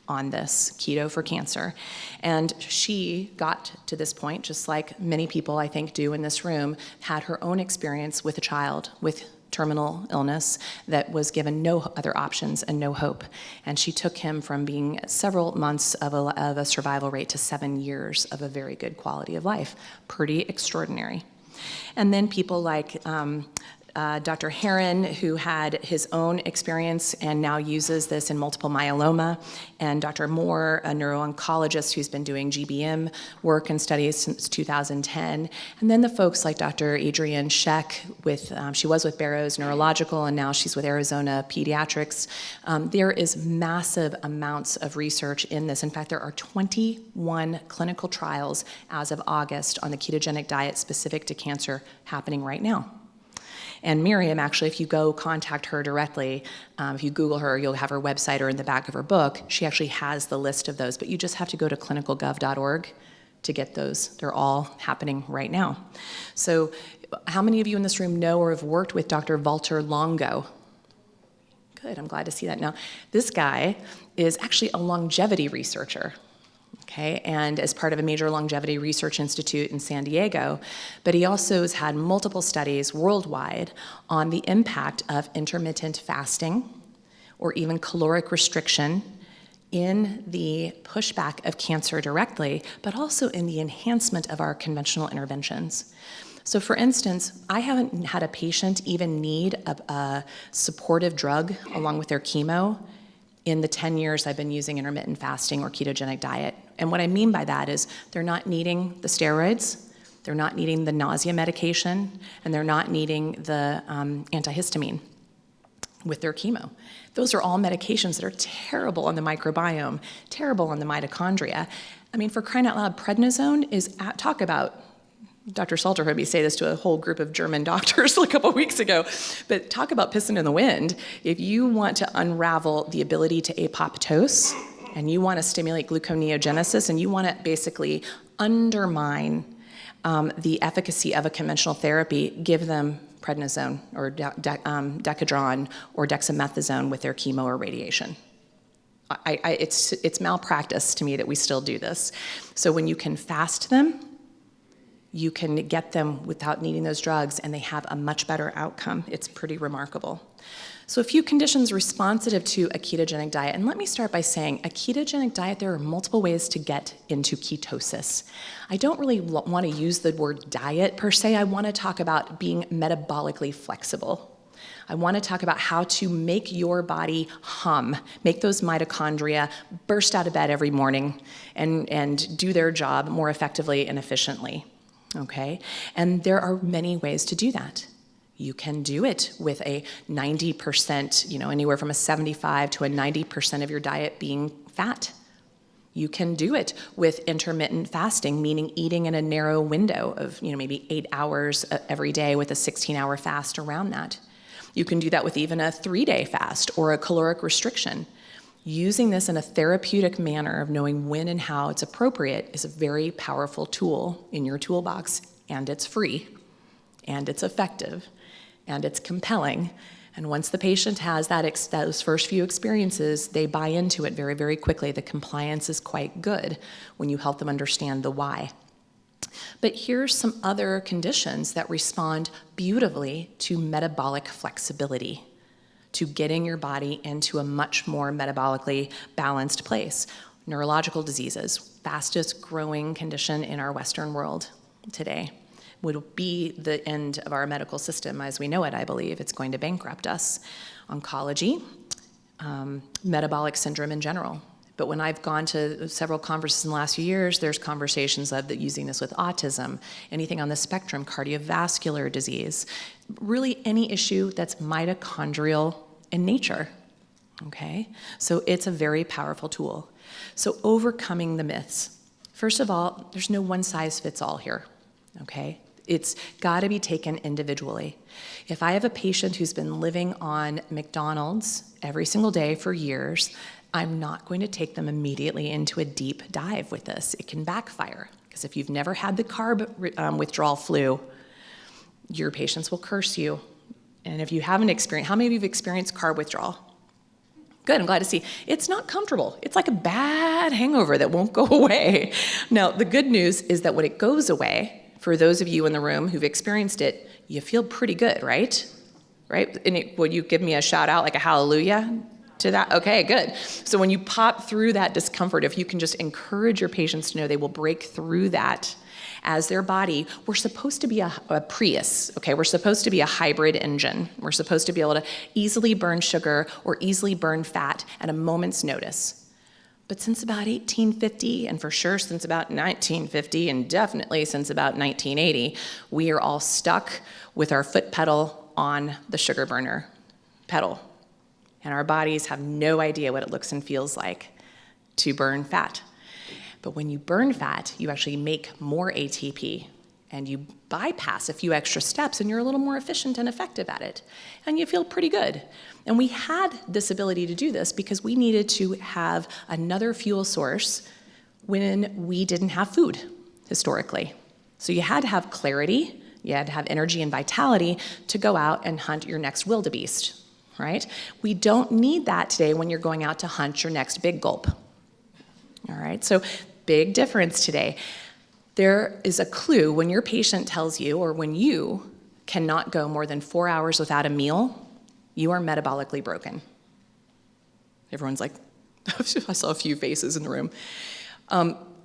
on this, Keto for Cancer. And she got to this point, just like many people I think do in this room, had her own experience with a child with terminal illness that was given no other options and no hope. And she took him from being several months of a survival rate to 7 years of a very good quality of life. Pretty extraordinary. And then people like Dr. Heron, who had his own experience and now uses this in multiple myeloma, and Dr. Moore, a neuro-oncologist who's been doing GBM work and studies since 2010, and then the folks like Dr. Adrienne Scheck, she was with Barrows Neurological, and now she's with Arizona Pediatrics. There is massive amounts of research in this. In fact, there are 21 clinical trials as of August on the ketogenic diet specific to cancer happening right now. And Miriam, actually, if you go contact her directly, if you Google her, you'll have her website or in the back of her book. She actually has the list of those, but you just have to go to clinicalgov.org to get those. They're all happening right now. So how many of you in this room know or have worked with Dr. Walter Longo? Good, I'm glad to see that. Now, this guy is actually a longevity researcher. Okay, and as part of a major longevity research institute in San Diego, but he also has had multiple studies worldwide on the impact of intermittent fasting or even caloric restriction in the pushback of cancer directly, but also in the enhancement of our conventional interventions. So for instance, I haven't had a patient even need a supportive drug along with their chemo in the 10 years I've been using intermittent fasting or ketogenic diet. And what I mean by that is they're not needing the steroids, they're not needing the nausea medication, and they're not needing the antihistamine with their chemo. Those are all medications that are terrible on the microbiome, terrible on the mitochondria. I mean, for crying out loud, prednisone is, talk about, Dr. Salter heard me say this to a whole group of German doctors a couple weeks ago, but talk about pissing in the wind. If you want to unravel the ability to apoptose, and you want to stimulate gluconeogenesis, and you want to basically undermine the efficacy of a conventional therapy, give them prednisone or decadron or dexamethasone with their chemo or radiation. It's malpractice to me that we still do this. So when you can fast them, you can get them without needing those drugs, and they have a much better outcome. It's pretty remarkable. So a few conditions responsive to a ketogenic diet. And let me start by saying a ketogenic diet, there are multiple ways to get into ketosis. I don't really want to use the word diet per se. I want to talk about being metabolically flexible. I want to talk about how to make your body hum, make those mitochondria burst out of bed every morning and do their job more effectively and efficiently. Okay? And there are many ways to do that. You can do it with a 90%, anywhere from a 75 to a 90% of your diet being fat. You can do it with intermittent fasting, meaning eating in a narrow window of, maybe 8 hours every day with a 16-hour fast around that. You can do that with even a 3-day fast or a caloric restriction. Using this in a therapeutic manner of knowing when and how it's appropriate is a very powerful tool in your toolbox, and it's free, and it's effective, and it's compelling. And once the patient has those first few experiences, they buy into it very, very quickly. The compliance is quite good when you help them understand the why. But here's some other conditions that respond beautifully to metabolic flexibility, to getting your body into a much more metabolically balanced place. Neurological diseases, fastest growing condition in our Western world today, would be the end of our medical system as we know it, I believe. It's going to bankrupt us. Oncology, metabolic syndrome in general. But when I've gone to several conferences in the last few years, there's conversations of using this with autism, anything on the spectrum, cardiovascular disease, really any issue that's mitochondrial in nature, okay? So it's a very powerful tool. So overcoming the myths. First of all, there's no one size fits all here, okay? It's got to be taken individually. If I have a patient who's been living on McDonald's every single day for years, I'm not going to take them immediately into a deep dive with this. It can backfire, because if you've never had the carb withdrawal flu, your patients will curse you. And if you haven't experienced, how many of you have experienced carb withdrawal? Good, I'm glad to see. It's not comfortable. It's like a bad hangover that won't go away. Now, the good news is that when it goes away, for those of you in the room who've experienced it, you feel pretty good, right? Right? And would you give me a shout out, like a hallelujah to that? Okay, good. So when you pop through that discomfort, if you can just encourage your patients to know they will break through that as their body. We're supposed to be a Prius, okay? We're supposed to be a hybrid engine. We're supposed to be able to easily burn sugar or easily burn fat at a moment's notice. But since about 1850, and for sure since about 1950, and definitely since about 1980, we are all stuck with our foot pedal on the sugar burner pedal. And our bodies have no idea what it looks and feels like to burn fat. But when you burn fat, you actually make more ATP, and you bypass a few extra steps, and you're a little more efficient and effective at it, and you feel pretty good. And we had this ability to do this because we needed to have another fuel source when we didn't have food, historically. So you had to have clarity, you had to have energy and vitality to go out and hunt your next wildebeest, right? We don't need that today when you're going out to hunt your next big gulp. All right, so big difference today. There is a clue when your patient tells you, or when you cannot go more than 4 hours without a meal, you are metabolically broken. Everyone's like, I saw a few faces in the room.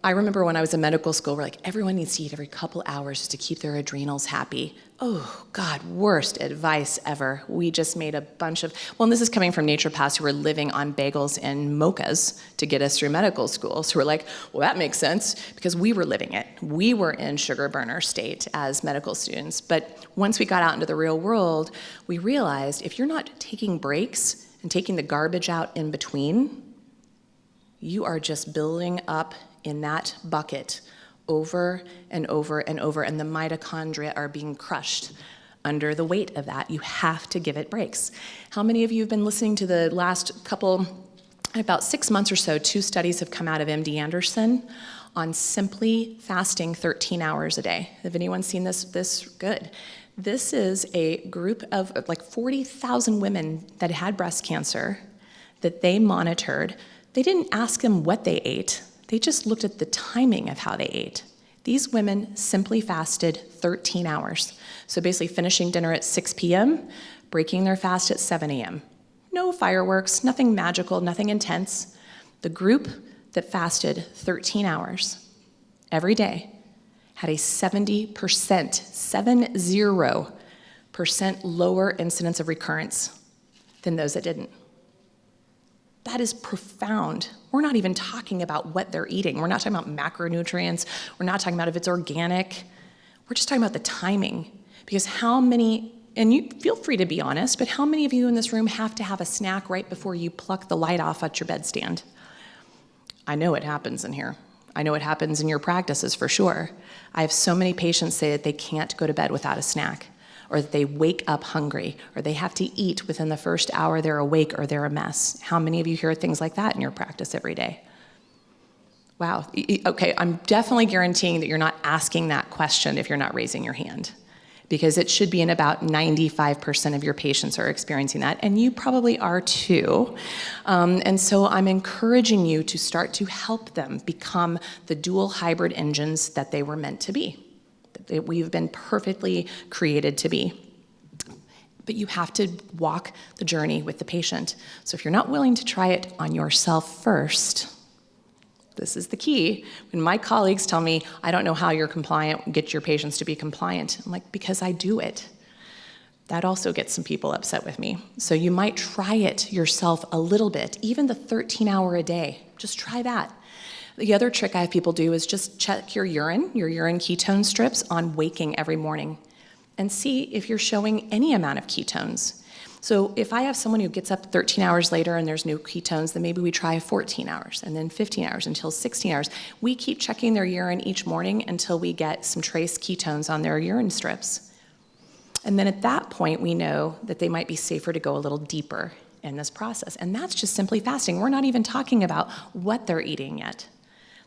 I remember when I was in medical school, we're like, everyone needs to eat every couple hours just to keep their adrenals happy. Oh, God, worst advice ever. We just made a bunch of, well, and this is coming from naturopaths who were living on bagels and mochas to get us through medical school. So we're like, well, that makes sense because we were living it. We were in sugar burner state as medical students. But once we got out into the real world, we realized if you're not taking breaks and taking the garbage out in between, you are just building up in that bucket over and over and over, and the mitochondria are being crushed under the weight of that. You have to give it breaks. How many of you have been listening to the last couple, about 6 months or so, 2 studies have come out of MD Anderson on simply fasting 13 hours a day? Have anyone seen this? Good. This is a group of like 40,000 women that had breast cancer that they monitored. They didn't ask them what they ate. They just looked at the timing of how they ate. These women simply fasted 13 hours. So basically finishing dinner at 6 p.m., breaking their fast at 7 a.m. No fireworks, nothing magical, nothing intense. The group that fasted 13 hours every day had a 70% lower incidence of recurrence than those that didn't. That is profound. We're not even talking about what they're eating. We're not talking about macronutrients. We're not talking about if it's organic. We're just talking about the timing. Because how many, and you feel free to be honest, but how many of you in this room have to have a snack right before you pluck the light off at your bedstand? I know it happens in here. I know it happens in your practices for sure. I have so many patients say that they can't go to bed without a snack, or that they wake up hungry, or they have to eat within the first hour they're awake, or they're a mess. How many of you hear things like that in your practice every day? Wow, okay, I'm definitely guaranteeing that you're not asking that question if you're not raising your hand, because it should be in about 95% of your patients are experiencing that, and you probably are too. And so I'm encouraging you to start to help them become the dual hybrid engines that they were meant to be. We've been perfectly created to be. But you have to walk the journey with the patient. So if you're not willing to try it on yourself first, this is the key. When my colleagues tell me, I don't know how you're compliant, get your patients to be compliant, I'm like, because I do it. That also gets some people upset with me. So you might try it yourself a little bit, even the 13-hour a day. Just try that. The other trick I have people do is just check your urine ketone strips on waking every morning, and see if you're showing any amount of ketones. So if I have someone who gets up 13 hours later and there's no ketones, then maybe we try 14 hours, and then 15 hours until 16 hours. We keep checking their urine each morning until we get some trace ketones on their urine strips. And then at that point, we know that they might be safer to go a little deeper in this process. And that's just simply fasting. We're not even talking about what they're eating yet.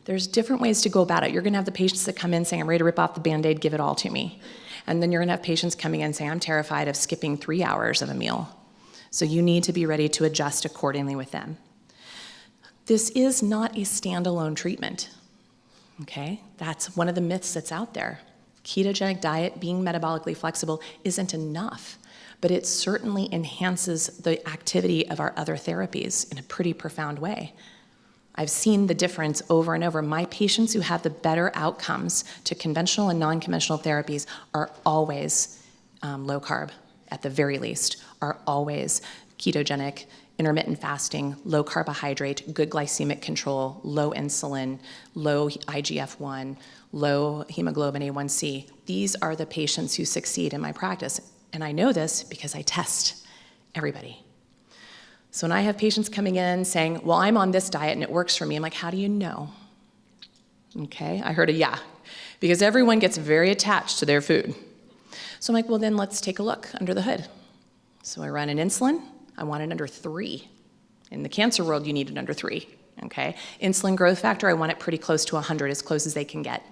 There's different ways to go about it. You're gonna have the patients that come in saying, I'm ready to rip off the Band-Aid, give it all to me. And then you're gonna have patients coming in saying, I'm terrified of skipping 3 hours of a meal. So you need to be ready to adjust accordingly with them. This is not a standalone treatment, okay? That's one of the myths that's out there. Ketogenic diet, being metabolically flexible, isn't enough, but it certainly enhances the activity of our other therapies in a pretty profound way. I've seen the difference over and over. My patients who have the better outcomes to conventional and non-conventional therapies are always low carb, at the very least, are always ketogenic, intermittent fasting, low carbohydrate, good glycemic control, low insulin, low IGF-1, low hemoglobin A1C. These are the patients who succeed in my practice. And I know this because I test everybody. So when I have patients coming in saying, well, I'm on this diet and it works for me, I'm like, how do you know? Okay, I heard a yeah, because everyone gets very attached to their food. So I'm like, well, then let's take a look under the hood. So I run an insulin. I want it under 3. In the cancer world, you need it under 3, okay? Insulin growth factor, I want it pretty close to 100, as close as they can get.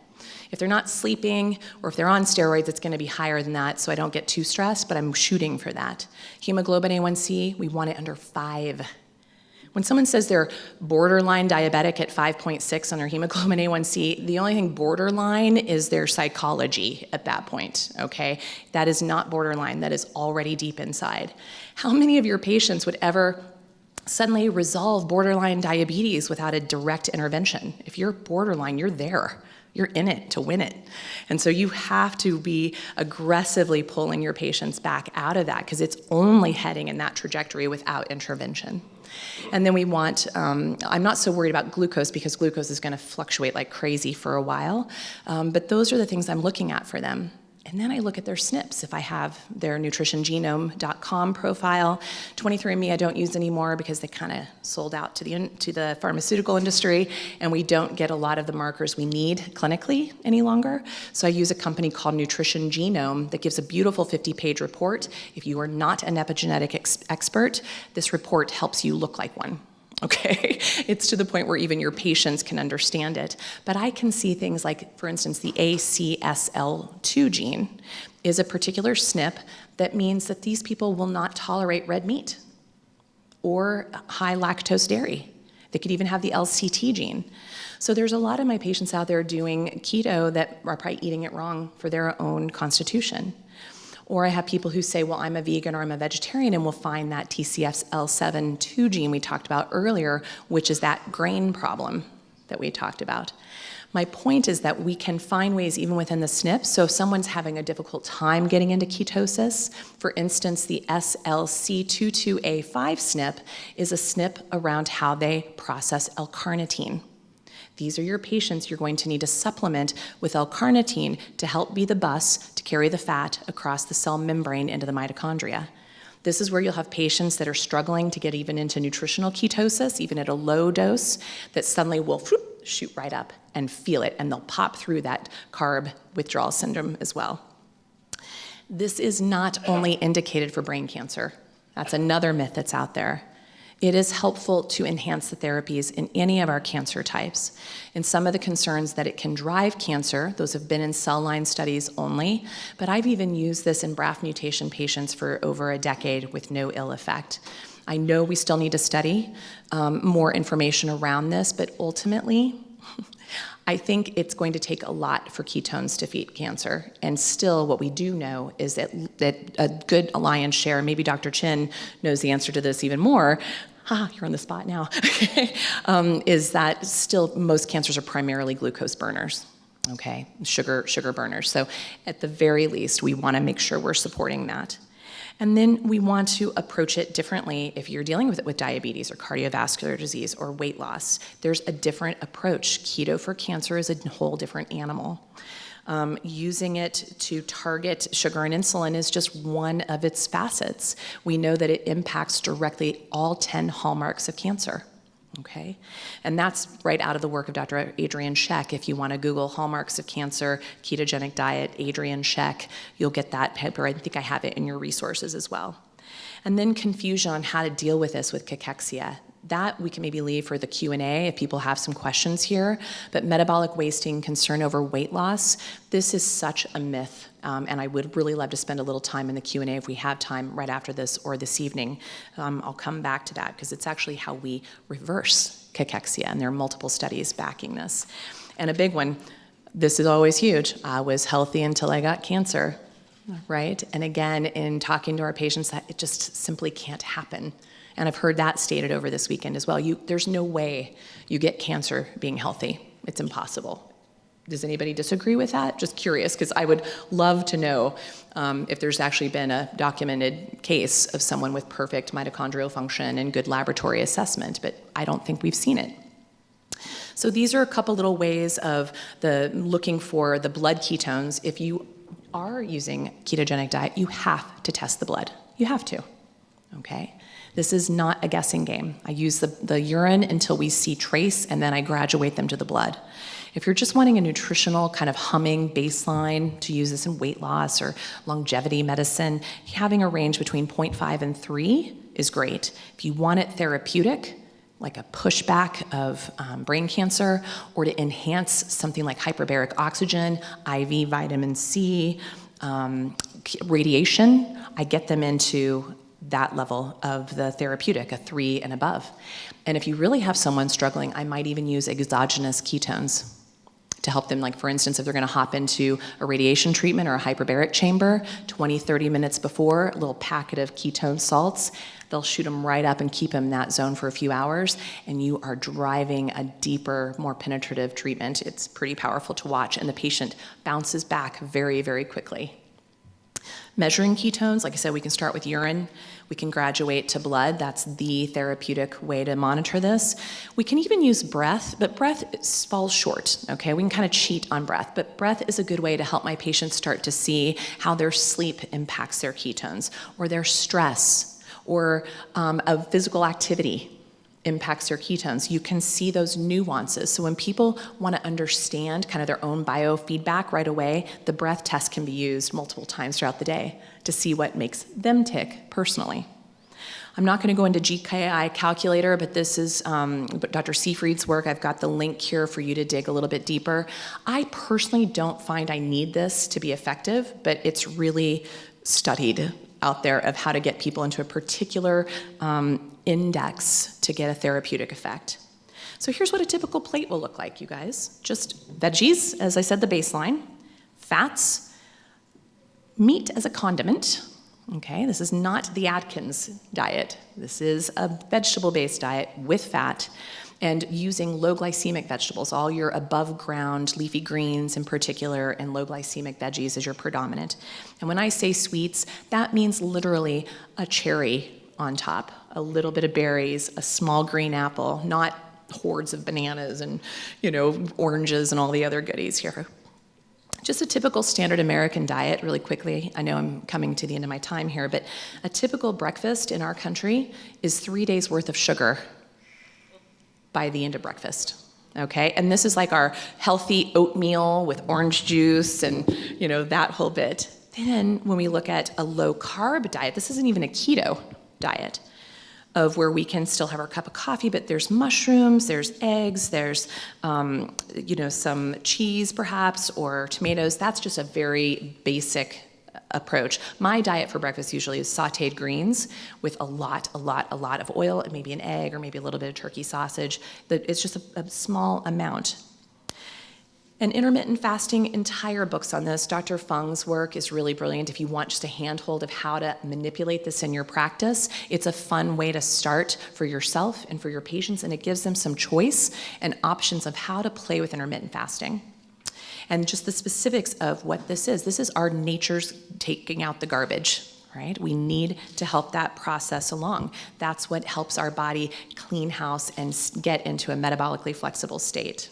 If they're not sleeping or if they're on steroids, it's gonna be higher than that, so I don't get too stressed, but I'm shooting for that. Hemoglobin A1C, we want it under 5. When someone says they're borderline diabetic at 5.6 on their hemoglobin A1C, the only thing borderline is their psychology at that point, okay? That is not borderline, that is already deep inside. How many of your patients would ever suddenly resolve borderline diabetes without a direct intervention? If you're borderline, you're there. You're in it to win it. And so you have to be aggressively pulling your patients back out of that because it's only heading in that trajectory without intervention. And then we want, I'm not so worried about glucose because glucose is going to fluctuate like crazy for a while, but those are the things I'm looking at for them. And then I look at their SNPs. If I have their nutritiongenome.com profile, 23andMe I don't use anymore because they kind of sold out to the pharmaceutical industry, and we don't get a lot of the markers we need clinically any longer. So I use a company called Nutrition Genome that gives a beautiful 50-page report. If you are not an epigenetic expert, this report helps you look like one. Okay, it's to the point where even your patients can understand it. But I can see things like, for instance, the ACSL2 gene is a particular SNP that means that these people will not tolerate red meat or high lactose dairy. They could even have the LCT gene. So there's a lot of my patients out there doing keto that are probably eating it wrong for their own constitution. Or I have people who say, well, I'm a vegan or I'm a vegetarian, and we'll find that TCF-L7-2 gene we talked about earlier, which is that grain problem that we talked about. My point is that we can find ways even within the SNP. So if someone's having a difficult time getting into ketosis, for instance, the SLC22A5 SNP is a SNP around how they process L-carnitine. These are your patients you're going to need to supplement with L-carnitine to help be the bus to carry the fat across the cell membrane into the mitochondria. This is where you'll have patients that are struggling to get even into nutritional ketosis, even at a low dose, that suddenly will shoot right up and feel it, and they'll pop through that carb withdrawal syndrome as well. This is not only indicated for brain cancer. That's another myth that's out there. It is helpful to enhance the therapies in any of our cancer types. And some of the concerns that it can drive cancer, those have been in cell line studies only, but I've even used this in BRAF mutation patients for over a decade with no ill effect. I know we still need to study more information around this, but ultimately, I think it's going to take a lot for ketones to defeat cancer. And still, what we do know is that a good lion's share, maybe Dr. Chin knows the answer to this even more, you're on the spot now, is that still most cancers are primarily glucose burners, okay, sugar burners. So at the very least, we want to make sure we're supporting that. And then we want to approach it differently if you're dealing with it with diabetes or cardiovascular disease or weight loss. There's a different approach. Keto for cancer is a whole different animal. Using it to target sugar and insulin is just one of its facets. We know that it impacts directly all 10 hallmarks of cancer. Okay, and that's right out of the work of Dr. Adrian Scheck. If you want to Google hallmarks of cancer, ketogenic diet, Adrian Scheck, you'll get that paper. I think I have it in your resources as well. And then confusion on how to deal with this with cachexia. That we can maybe leave for the Q&A if people have some questions here, but metabolic wasting, concern over weight loss, this is such a myth, and I would really love to spend a little time in the Q&A if we have time right after this or this evening. I'll come back to that because it's actually how we reverse cachexia, and there are multiple studies backing this. And a big one, this is always huge, I was healthy until I got cancer, right? And again, in talking to our patients, that it just simply can't happen. And I've heard that stated over this weekend as well. There's no way you get cancer being healthy. It's impossible. Does anybody disagree with that? Just curious, because I would love to know if there's actually been a documented case of someone with perfect mitochondrial function and good laboratory assessment, but I don't think we've seen it. So these are a couple little ways of looking for the blood ketones. If you are using ketogenic diet, you have to test the blood. You have to, okay? This is not a guessing game. I use the urine until we see trace, and then I graduate them to the blood. If you're just wanting a nutritional kind of humming baseline to use this in weight loss or longevity medicine, having a range between 0.5 and 3 is great. If you want it therapeutic, like a pushback of brain cancer, or to enhance something like hyperbaric oxygen, IV vitamin C, radiation, I get them into that level of the therapeutic, a 3 and above. And if you really have someone struggling, I might even use exogenous ketones to help them, like for instance, if they're gonna hop into a radiation treatment or a hyperbaric chamber, 20, 30 minutes before, a little packet of ketone salts, they'll shoot them right up and keep them in that zone for a few hours, and you are driving a deeper, more penetrative treatment. It's pretty powerful to watch, and the patient bounces back very, very quickly. Measuring ketones, like I said, we can start with urine. We can graduate to blood. That's the therapeutic way to monitor this. We can even use breath, but breath falls short, okay? We can kind of cheat on breath, but breath is a good way to help my patients start to see how their sleep impacts their ketones, or their stress, or a physical activity impacts their ketones. You can see those nuances. So when people want to understand kind of their own biofeedback right away, the breath test can be used multiple times throughout the day to see what makes them tick personally. I'm not going to go into GKI calculator, but this is Dr. Seyfried's work. I've got the link here for you to dig a little bit deeper. I personally don't find I need this to be effective, but it's really studied out there of how to get people into a particular index to get a therapeutic effect. So here's what a typical plate will look like, you guys. Just veggies, as I said, the baseline, fats, meat as a condiment. Okay, this is not the Atkins diet. This is a vegetable-based diet with fat and using low glycemic vegetables, all your above ground leafy greens in particular, and low glycemic veggies as your predominant. And when I say sweets, that means literally a cherry on top, a little bit of berries, a small green apple, not hordes of bananas and, oranges and all the other goodies here. Just a typical standard American diet, really quickly. I know I'm coming to the end of my time here, but a typical breakfast in our country is 3 days worth of sugar by the end of breakfast, okay? And this is like our healthy oatmeal with orange juice and, that whole bit. Then when we look at a low carb diet, this isn't even a keto diet, of where we can still have our cup of coffee, but there's mushrooms, there's eggs, there's some cheese perhaps, or tomatoes. That's just a very basic approach. My diet for breakfast usually is sauteed greens with a lot of oil, and maybe an egg, or maybe a little bit of turkey sausage. It's just a small amount. And intermittent fasting, entire books on this. Dr. Fung's work is really brilliant. If you want just a handhold of how to manipulate this in your practice, it's a fun way to start for yourself and for your patients, and it gives them some choice and options of how to play with intermittent fasting. And just the specifics of what this is our nature's taking out the garbage, right? We need to help that process along. That's what helps our body clean house and get into a metabolically flexible state.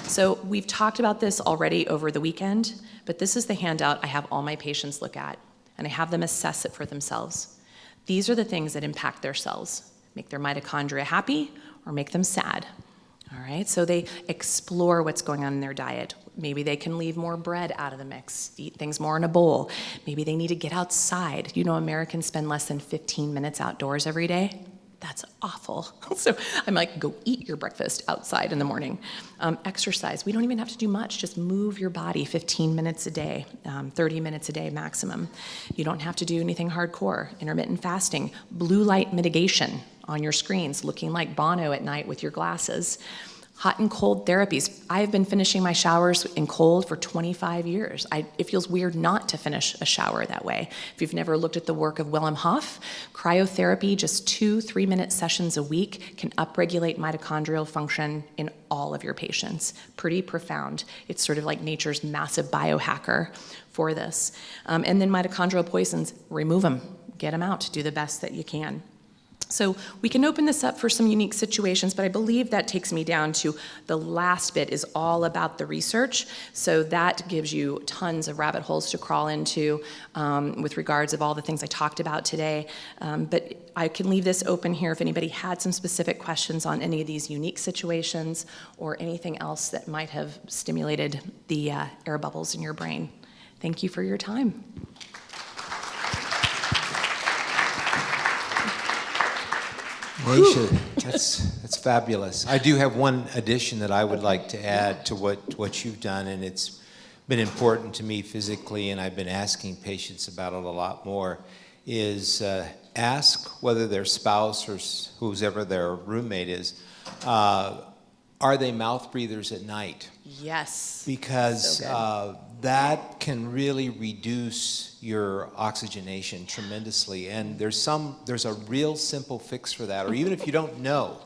So we've talked about this already over the weekend, but this is the handout I have all my patients look at, and I have them assess it for themselves. These are the things that impact their cells, make their mitochondria happy or make them sad. All right, so they explore what's going on in their diet. Maybe they can leave more bread out of the mix, eat things more in a bowl. Maybe they need to get outside. Americans spend less than 15 minutes outdoors every day. That's awful. So I'm like, go eat your breakfast outside in the morning. Exercise, we don't even have to do much. Just move your body 15 minutes a day, 30 minutes a day maximum. You don't have to do anything hardcore. Intermittent fasting, blue light mitigation on your screens, looking like Bono at night with your glasses. Hot and cold therapies. I've been finishing my showers in cold for 25 years. It feels weird not to finish a shower that way. If you've never looked at the work of Willem Hof, cryotherapy, just 2-3-minute sessions a week, can upregulate mitochondrial function in all of your patients. Pretty profound. It's sort of like nature's massive biohacker for this. And then mitochondrial poisons, remove them, get them out, do the best that you can. So we can open this up for some unique situations, but I believe that takes me down to the last bit is all about the research. So that gives you tons of rabbit holes to crawl into with regards of all the things I talked about today. But I can leave this open here if anybody had some specific questions on any of these unique situations or anything else that might have stimulated the air bubbles in your brain. Thank you for your time. Nasha, that's fabulous. I do have one addition that I would like to add to what you've done, and it's been important to me physically, and I've been asking patients about it a lot more, is ask whether their spouse or whoever their roommate is, are they mouth breathers at night? Yes. Because So that can really reduce your oxygenation tremendously. And there's a real simple fix for that. Or even if you don't know,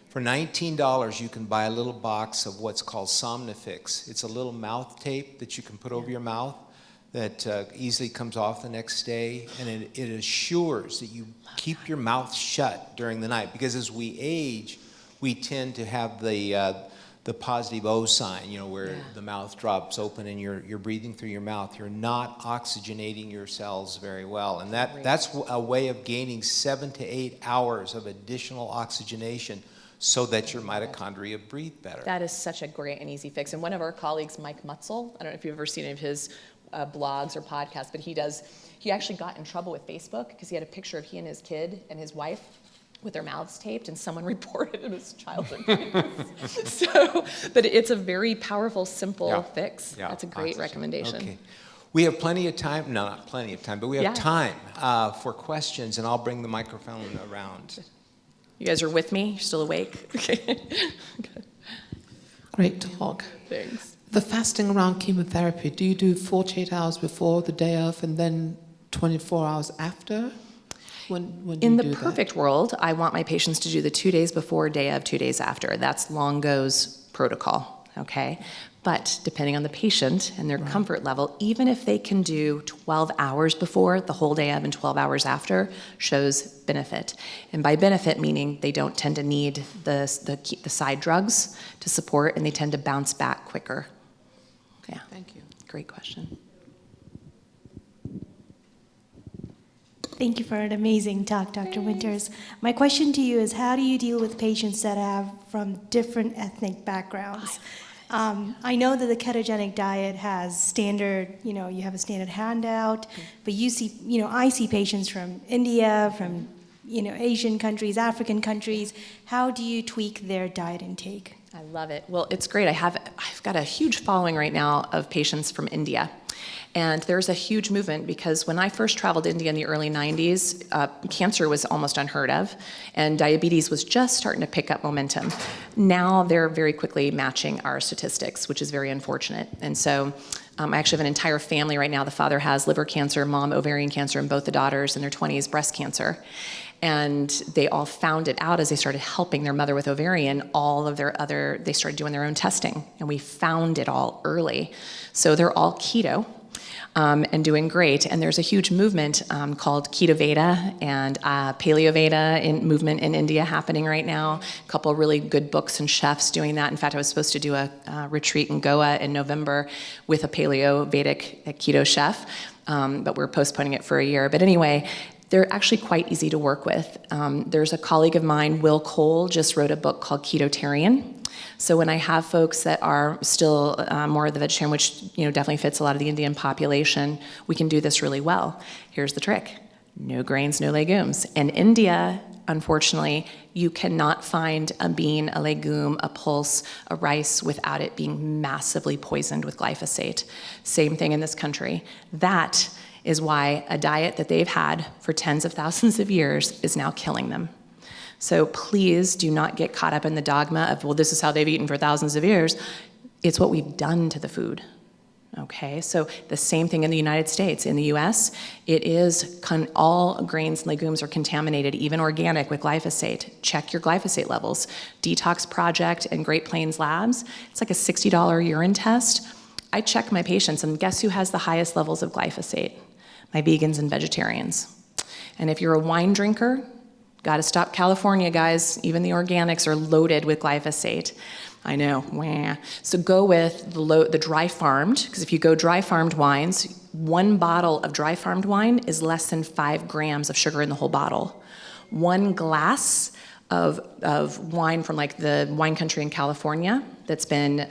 for $19 you can buy a little box of what's called Somnifix. It's a little mouth tape that you can put over your mouth that easily comes off the next day, and it assures that you keep your mouth shut during the night. Because as we age, we tend to have the positive O sign, where the mouth drops open and you're breathing through your mouth. You're not oxygenating your cells very well. And that's a way of gaining 7 to 8 hours of additional oxygenation so that your mitochondria breathe better. That is such a great and easy fix. And one of our colleagues, Mike Mutzel, I don't know if you've ever seen any of his blogs or podcasts, but he actually got in trouble with Facebook because he had a picture of he and his kid and his wife with their mouths taped, and someone reported it as child abuse. But it's a very powerful, simple fix. Yeah, that's a great recommendation. Okay. We have plenty of time, no, not plenty of time, but we have time for questions, and I'll bring the microphone around. You guys are with me? You're still awake? Okay. Great talk. Thanks. The fasting around chemotherapy, do you do 48 hours before the day of and then 24 hours after? When in the perfect world, I want my patients to do the 2 days before, day of, 2 days after. That's long goes protocol, okay? But depending on the patient and their comfort level, even if they can do 12 hours before, the whole day of and 12 hours after, shows benefit. And by benefit, meaning they don't tend to need the side drugs to support, and they tend to bounce back quicker. Yeah. Thank you. Great question. Thank you for an amazing talk, Dr. Winters. My question to you is, how do you deal with patients that have from different ethnic backgrounds? I know that the ketogenic diet has standard, you have a standard handout, but I see patients from India, from, Asian countries, African countries. How do you tweak their diet intake? I love it. Well, it's great. I've got a huge following right now of patients from India. And there's a huge movement because when I first traveled to India in the early 90s, cancer was almost unheard of, and diabetes was just starting to pick up momentum. Now they're very quickly matching our statistics, which is very unfortunate. And so I actually have an entire family right now. The father has liver cancer, mom ovarian cancer, and both the daughters in their 20s breast cancer. And they all found it out as they started helping their mother with ovarian. They started doing their own testing, and we found it all early. So they're all keto. And doing great. And there's a huge movement called Keto Veda and Paleo Veda movement in India happening right now. A couple of really good books and chefs doing that. In fact, I was supposed to do a retreat in Goa in November with a Paleo Vedic keto chef, but we're postponing it for a year. But anyway, they're actually quite easy to work with. There's a colleague of mine, Will Cole, just wrote a book called Ketotarian. So when I have folks that are still more of the vegetarian, which definitely fits a lot of the Indian population, we can do this really well. Here's the trick. No grains, no legumes. In India, unfortunately, you cannot find a bean, a legume, a pulse, a rice without it being massively poisoned with glyphosate. Same thing in this country. That is why a diet that they've had for tens of thousands of years is now killing them. So please do not get caught up in the dogma of, well, this is how they've eaten for thousands of years. It's what we've done to the food. Okay, so the same thing in the United States. In the US, it is all grains and legumes are contaminated, even organic, with glyphosate. Check your glyphosate levels. Detox Project and Great Plains Labs, it's like a $60 urine test. I check my patients, and guess who has the highest levels of glyphosate? My vegans and vegetarians. And if you're a wine drinker, gotta stop California, guys. Even the organics are loaded with glyphosate. I know, wah. So go with the dry farmed, because if you go dry farmed wines, one bottle of dry farmed wine is less than 5 grams of sugar in the whole bottle. One glass of wine from like the wine country in California that's been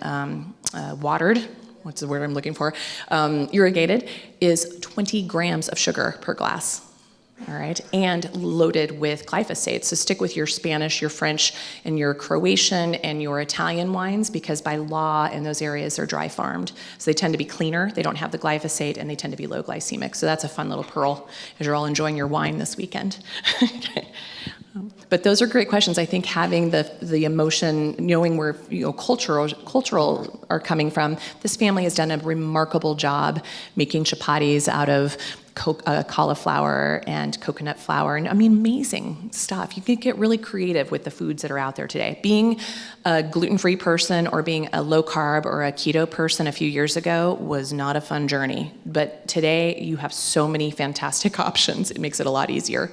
watered, what's the word I'm looking for, irrigated, is 20 grams of sugar per glass. All right, and loaded with glyphosate. So stick with your Spanish, your French, and your Croatian and your Italian wines, because by law in those areas they're dry farmed. So they tend to be cleaner, they don't have the glyphosate, and they tend to be low glycemic. So that's a fun little pearl as you're all enjoying your wine this weekend. Okay. But those are great questions. I think having the emotion, knowing where cultural are coming from. This family has done a remarkable job making chapatis out of cauliflower and coconut flour, and I mean, amazing stuff. You can get really creative with the foods that are out there today. Being a gluten-free person or being a low-carb or a keto person a few years ago was not a fun journey, but today you have so many fantastic options. It makes it a lot easier.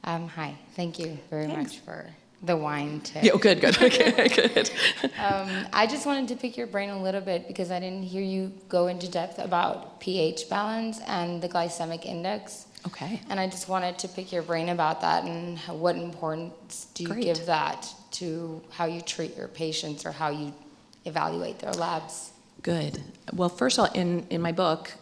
Hi, thank you very much for the wine tip. Yeah, good. Okay, good. I just wanted to pick your brain a little bit because I didn't hear you go into depth about pH balance and the glycemic index. Okay. And I just wanted to pick your brain about that and what importance do you give that to how you treat your patients or how you evaluate their labs? Good. Well, first of all, in my book,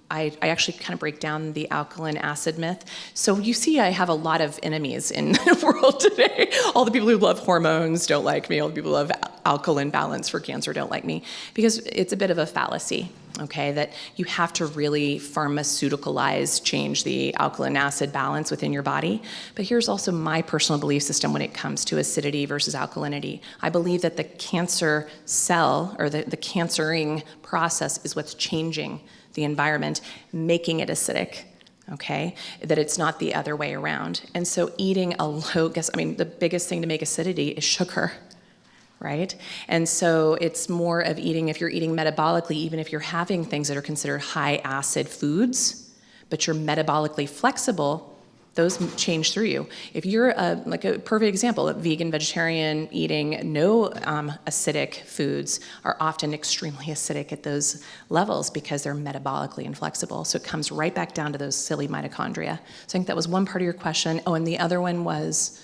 I actually kind of break down the alkaline acid myth. So you see I have a lot of enemies in the world today. All the people who love hormones don't like me. All the people who love alkaline balance for cancer don't like me, because it's a bit of a fallacy, okay, that you have to really pharmaceuticalize, change the alkaline acid balance within your body. But here's also my personal belief system when it comes to acidity versus alkalinity. I believe that the cancer cell, or the cancering process, is what's changing the environment, making it acidic, okay? That it's not the other way around. And so eating a low, the biggest thing to make acidity is sugar, right? And so it's more of eating, if you're eating metabolically, even if you're having things that are considered high acid foods, but you're metabolically flexible, those change through you. If you're like a perfect example, a vegan, vegetarian, eating no acidic foods are often extremely acidic at those levels because they're metabolically inflexible. So it comes right back down to those silly mitochondria. So I think that was one part of your question. Oh, and the other one was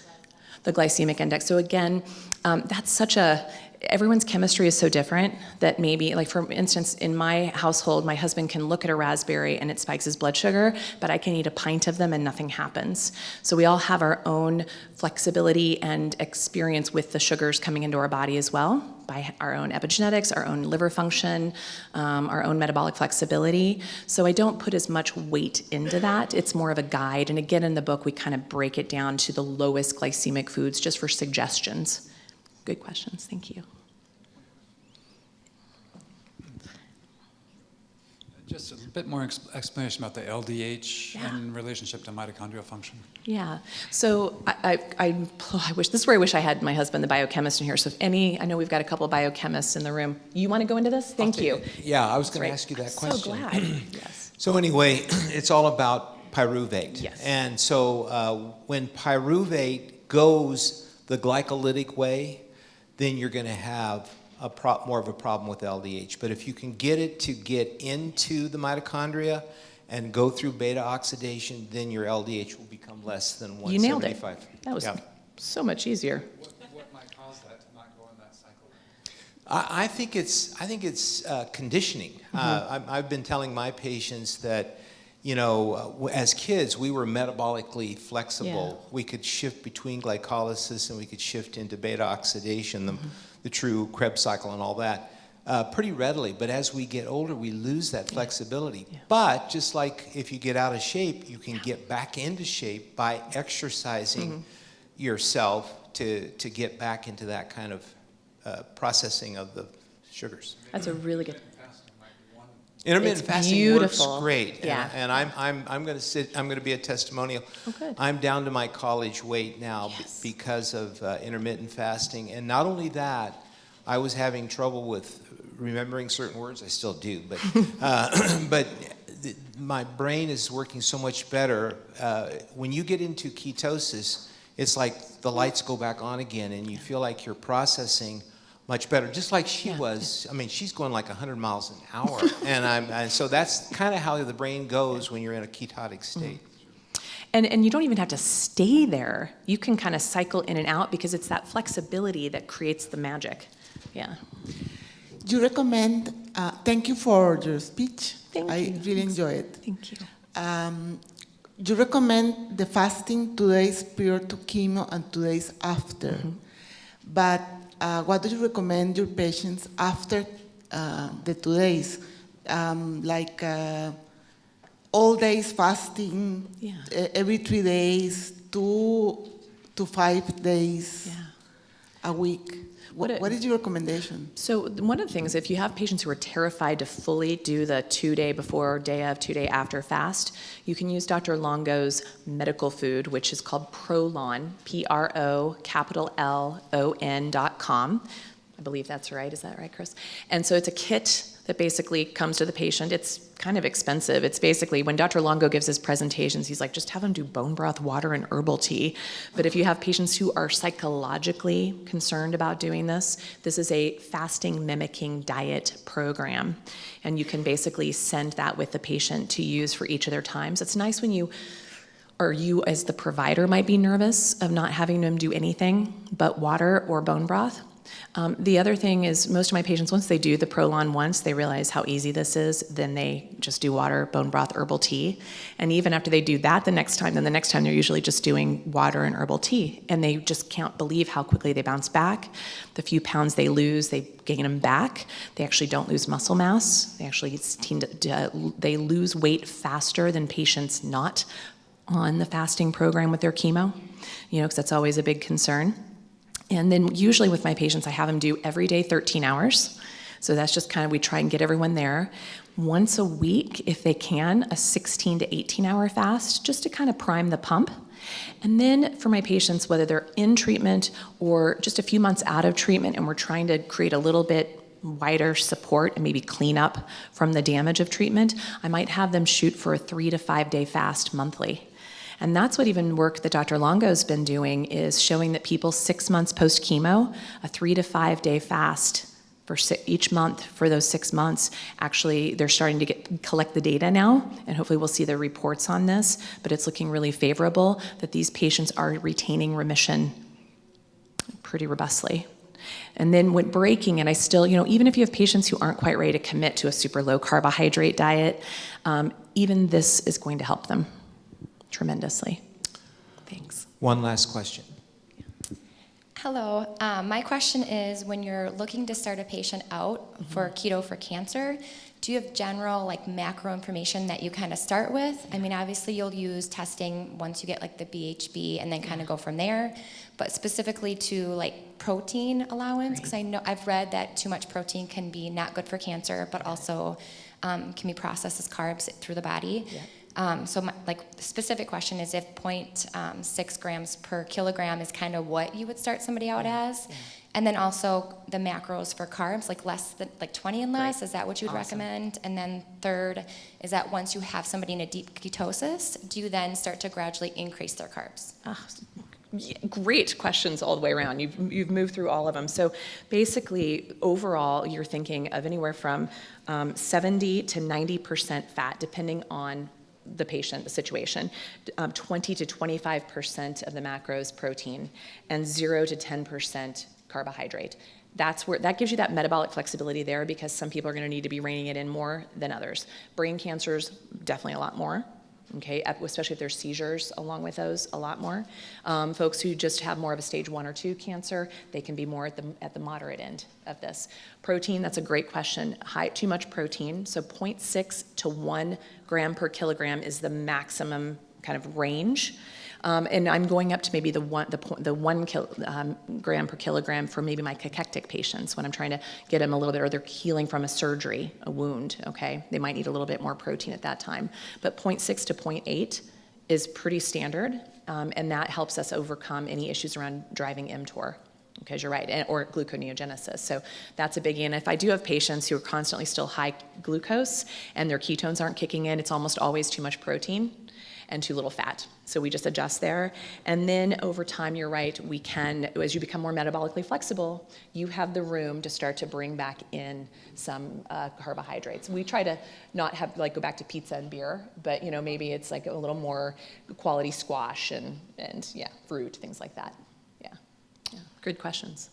the glycemic index. So again, that's such a, everyone's chemistry is so different that maybe, like for instance, in my household, my husband can look at a raspberry and it spikes his blood sugar, but I can eat a pint of them and nothing happens. So we all have our own flexibility and experience with the sugars coming into our body as well, by our own epigenetics, our own liver function, our own metabolic flexibility. So I don't put as much weight into that. It's more of a guide. And again, in the book, we kind of break it down to the lowest glycemic foods just for suggestions. Good questions, thank you. Just a bit more explanation about the LDH in relationship to mitochondrial function. Yeah, so I wish, this is where I wish I had my husband, the biochemist, in here. So if any, I know we've got a couple of biochemists in the room. You want to go into this? Thank you. Yeah, I was going to Right. ask you that I'm question. so glad, yes. So anyway, it's all about pyruvate. Yes. And so when pyruvate goes the glycolytic way, then you're going to have more of a problem with LDH. But if you can get it to get into the mitochondria and go through beta oxidation, then your LDH will become less than 175. You nailed it. That was so much easier. What might cause that to not go in that cycle? I think it's conditioning. I've been telling my patients that, you know, as kids, we were metabolically flexible. Yeah. We could shift between glycolysis and we could shift into beta oxidation, the true Krebs cycle and all that, pretty readily. But as we get older, we lose that flexibility. Yeah. But just like if you get out of shape, you can get back into shape by exercising yourself to get back into that kind of processing of the sugars. That's a really good. Intermittent It's fasting beautiful. works great, Yeah. and I'm going to be a testimonial. Oh, good. I'm down to my college weight now Yes. because of intermittent fasting, and not only that, I was having trouble with remembering certain words. I still do, but my brain is working so much better. When you get into ketosis, it's like the lights go back on again, and you feel like you're processing much better, just like she was. I mean, she's going like 100 miles an hour, and so that's kind of how the brain goes when you're in a ketotic state. And you don't even have to stay there. You can kind of cycle in and out because it's that flexibility that creates the magic. Yeah. You recommend, thank you for your speech. Thank I you. really enjoy it. Thank you. You recommend the fasting 2 days prior to chemo and 2 days after. But what do you recommend your patients after the 2 days? All days fasting, Yeah. every 3 days, 2 to 5 days a week. What is your recommendation? So one of the things, if you have patients who are terrified to fully do the 2 day before, day of, 2 day after fast, you can use Dr. Longo's medical food, which is called Prolon, PROLON.com. I believe that's right. Is that right, Chris? And so it's a kit that basically comes to the patient. It's kind of expensive. It's basically, when Dr. Longo gives his presentations, he's like, just have them do bone broth, water, and herbal tea. But if you have patients who are psychologically concerned about doing this, this is a fasting mimicking diet program. And you can basically send that with the patient to use for each of their times. It's nice when you as the provider might be nervous of not having them do anything but water or bone broth. The other thing is, most of my patients, once they do the Prolon once, they realize how easy this is, then they just do water, bone broth, herbal tea. And even after they do that the next time, then the next time they're usually just doing water and herbal tea. And they just can't believe how quickly they bounce back. The few pounds they lose, they gain them back. They actually don't lose muscle mass. They actually they lose weight faster than patients not on the fasting program with their chemo, because that's always a big concern. And then usually with my patients, I have them do every day 13 hours. So that's just kind of, we try and get everyone there. Once a week, if they can, a 16 to 18 hour fast, just to kind of prime the pump. And then for my patients, whether they're in treatment or just a few months out of treatment, and we're trying to create a little bit wider support and maybe clean up from the damage of treatment, I might have them shoot for a 3 to 5 day fast monthly. And that's what even work that Dr. Longo's been doing, is showing that people 6 months post-chemo, a 3 to 5 day fast for each month for those 6 months. Actually, they're starting to collect the data now, and hopefully we'll see the reports on this, but it's looking really favorable that these patients are retaining remission pretty robustly. And then when breaking it, I still, even if you have patients who aren't quite ready to commit to a super low carbohydrate diet, even this is going to help them tremendously. Thanks. One last question. Hello. My question is, when you're looking to start a patient out for keto for cancer, do you have general macro information that you kind of start with? I mean, obviously you'll use testing once you get the BHB and then kind of go from there, but specifically to protein allowance, because I know I've read that too much protein can be not good for cancer, but also can be processed as carbs through the body. Yeah. So my specific question is if 0.6 grams per kilogram is kind of what you would start somebody out as, and then also the macros for carbs, less than 20 and less. Is that what you would recommend? And then third is that once you have somebody in a deep ketosis, do you then start to gradually increase their carbs? Great questions all the way around. You've moved through all of them. So basically, overall, you're thinking of anywhere from 70 to 90% fat, depending on the patient, the situation, 20 to 25% of the macros protein, and 0 to 10% carbohydrate. That gives you that metabolic flexibility there, because some people are going to need to be reining it in more than others. Brain cancers, definitely a lot more. Okay, especially if there's seizures along with those, a lot more. Folks who just have more of a stage 1 or 2 cancer, they can be more at the moderate end of this. Protein, that's a great question. Too much protein, so 0.6 to 1 gram per kilogram is the maximum kind of range. And I'm going up to maybe the 1 gram per kilogram for maybe my cachectic patients when I'm trying to get them a little bit, or they're healing from a surgery, a wound, okay? They might need a little bit more protein at that time. But 0.6 to 0.8 is pretty standard, and that helps us overcome any issues around driving mTOR. Because you're right, or gluconeogenesis. So that's a biggie. And if I do have patients who are constantly still high glucose and their ketones aren't kicking in, it's almost always too much protein and too little fat. So we just adjust there. And then over time, you're right, we can, as you become more metabolically flexible, you have the room to start to bring back in some carbohydrates. We try to not have, like, go back to pizza and beer, but, you know, maybe it's like a little more quality squash and yeah, fruit, things like that. Yeah. Good questions.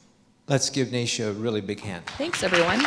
Let's give Nasha a really big hand. Thanks, everyone.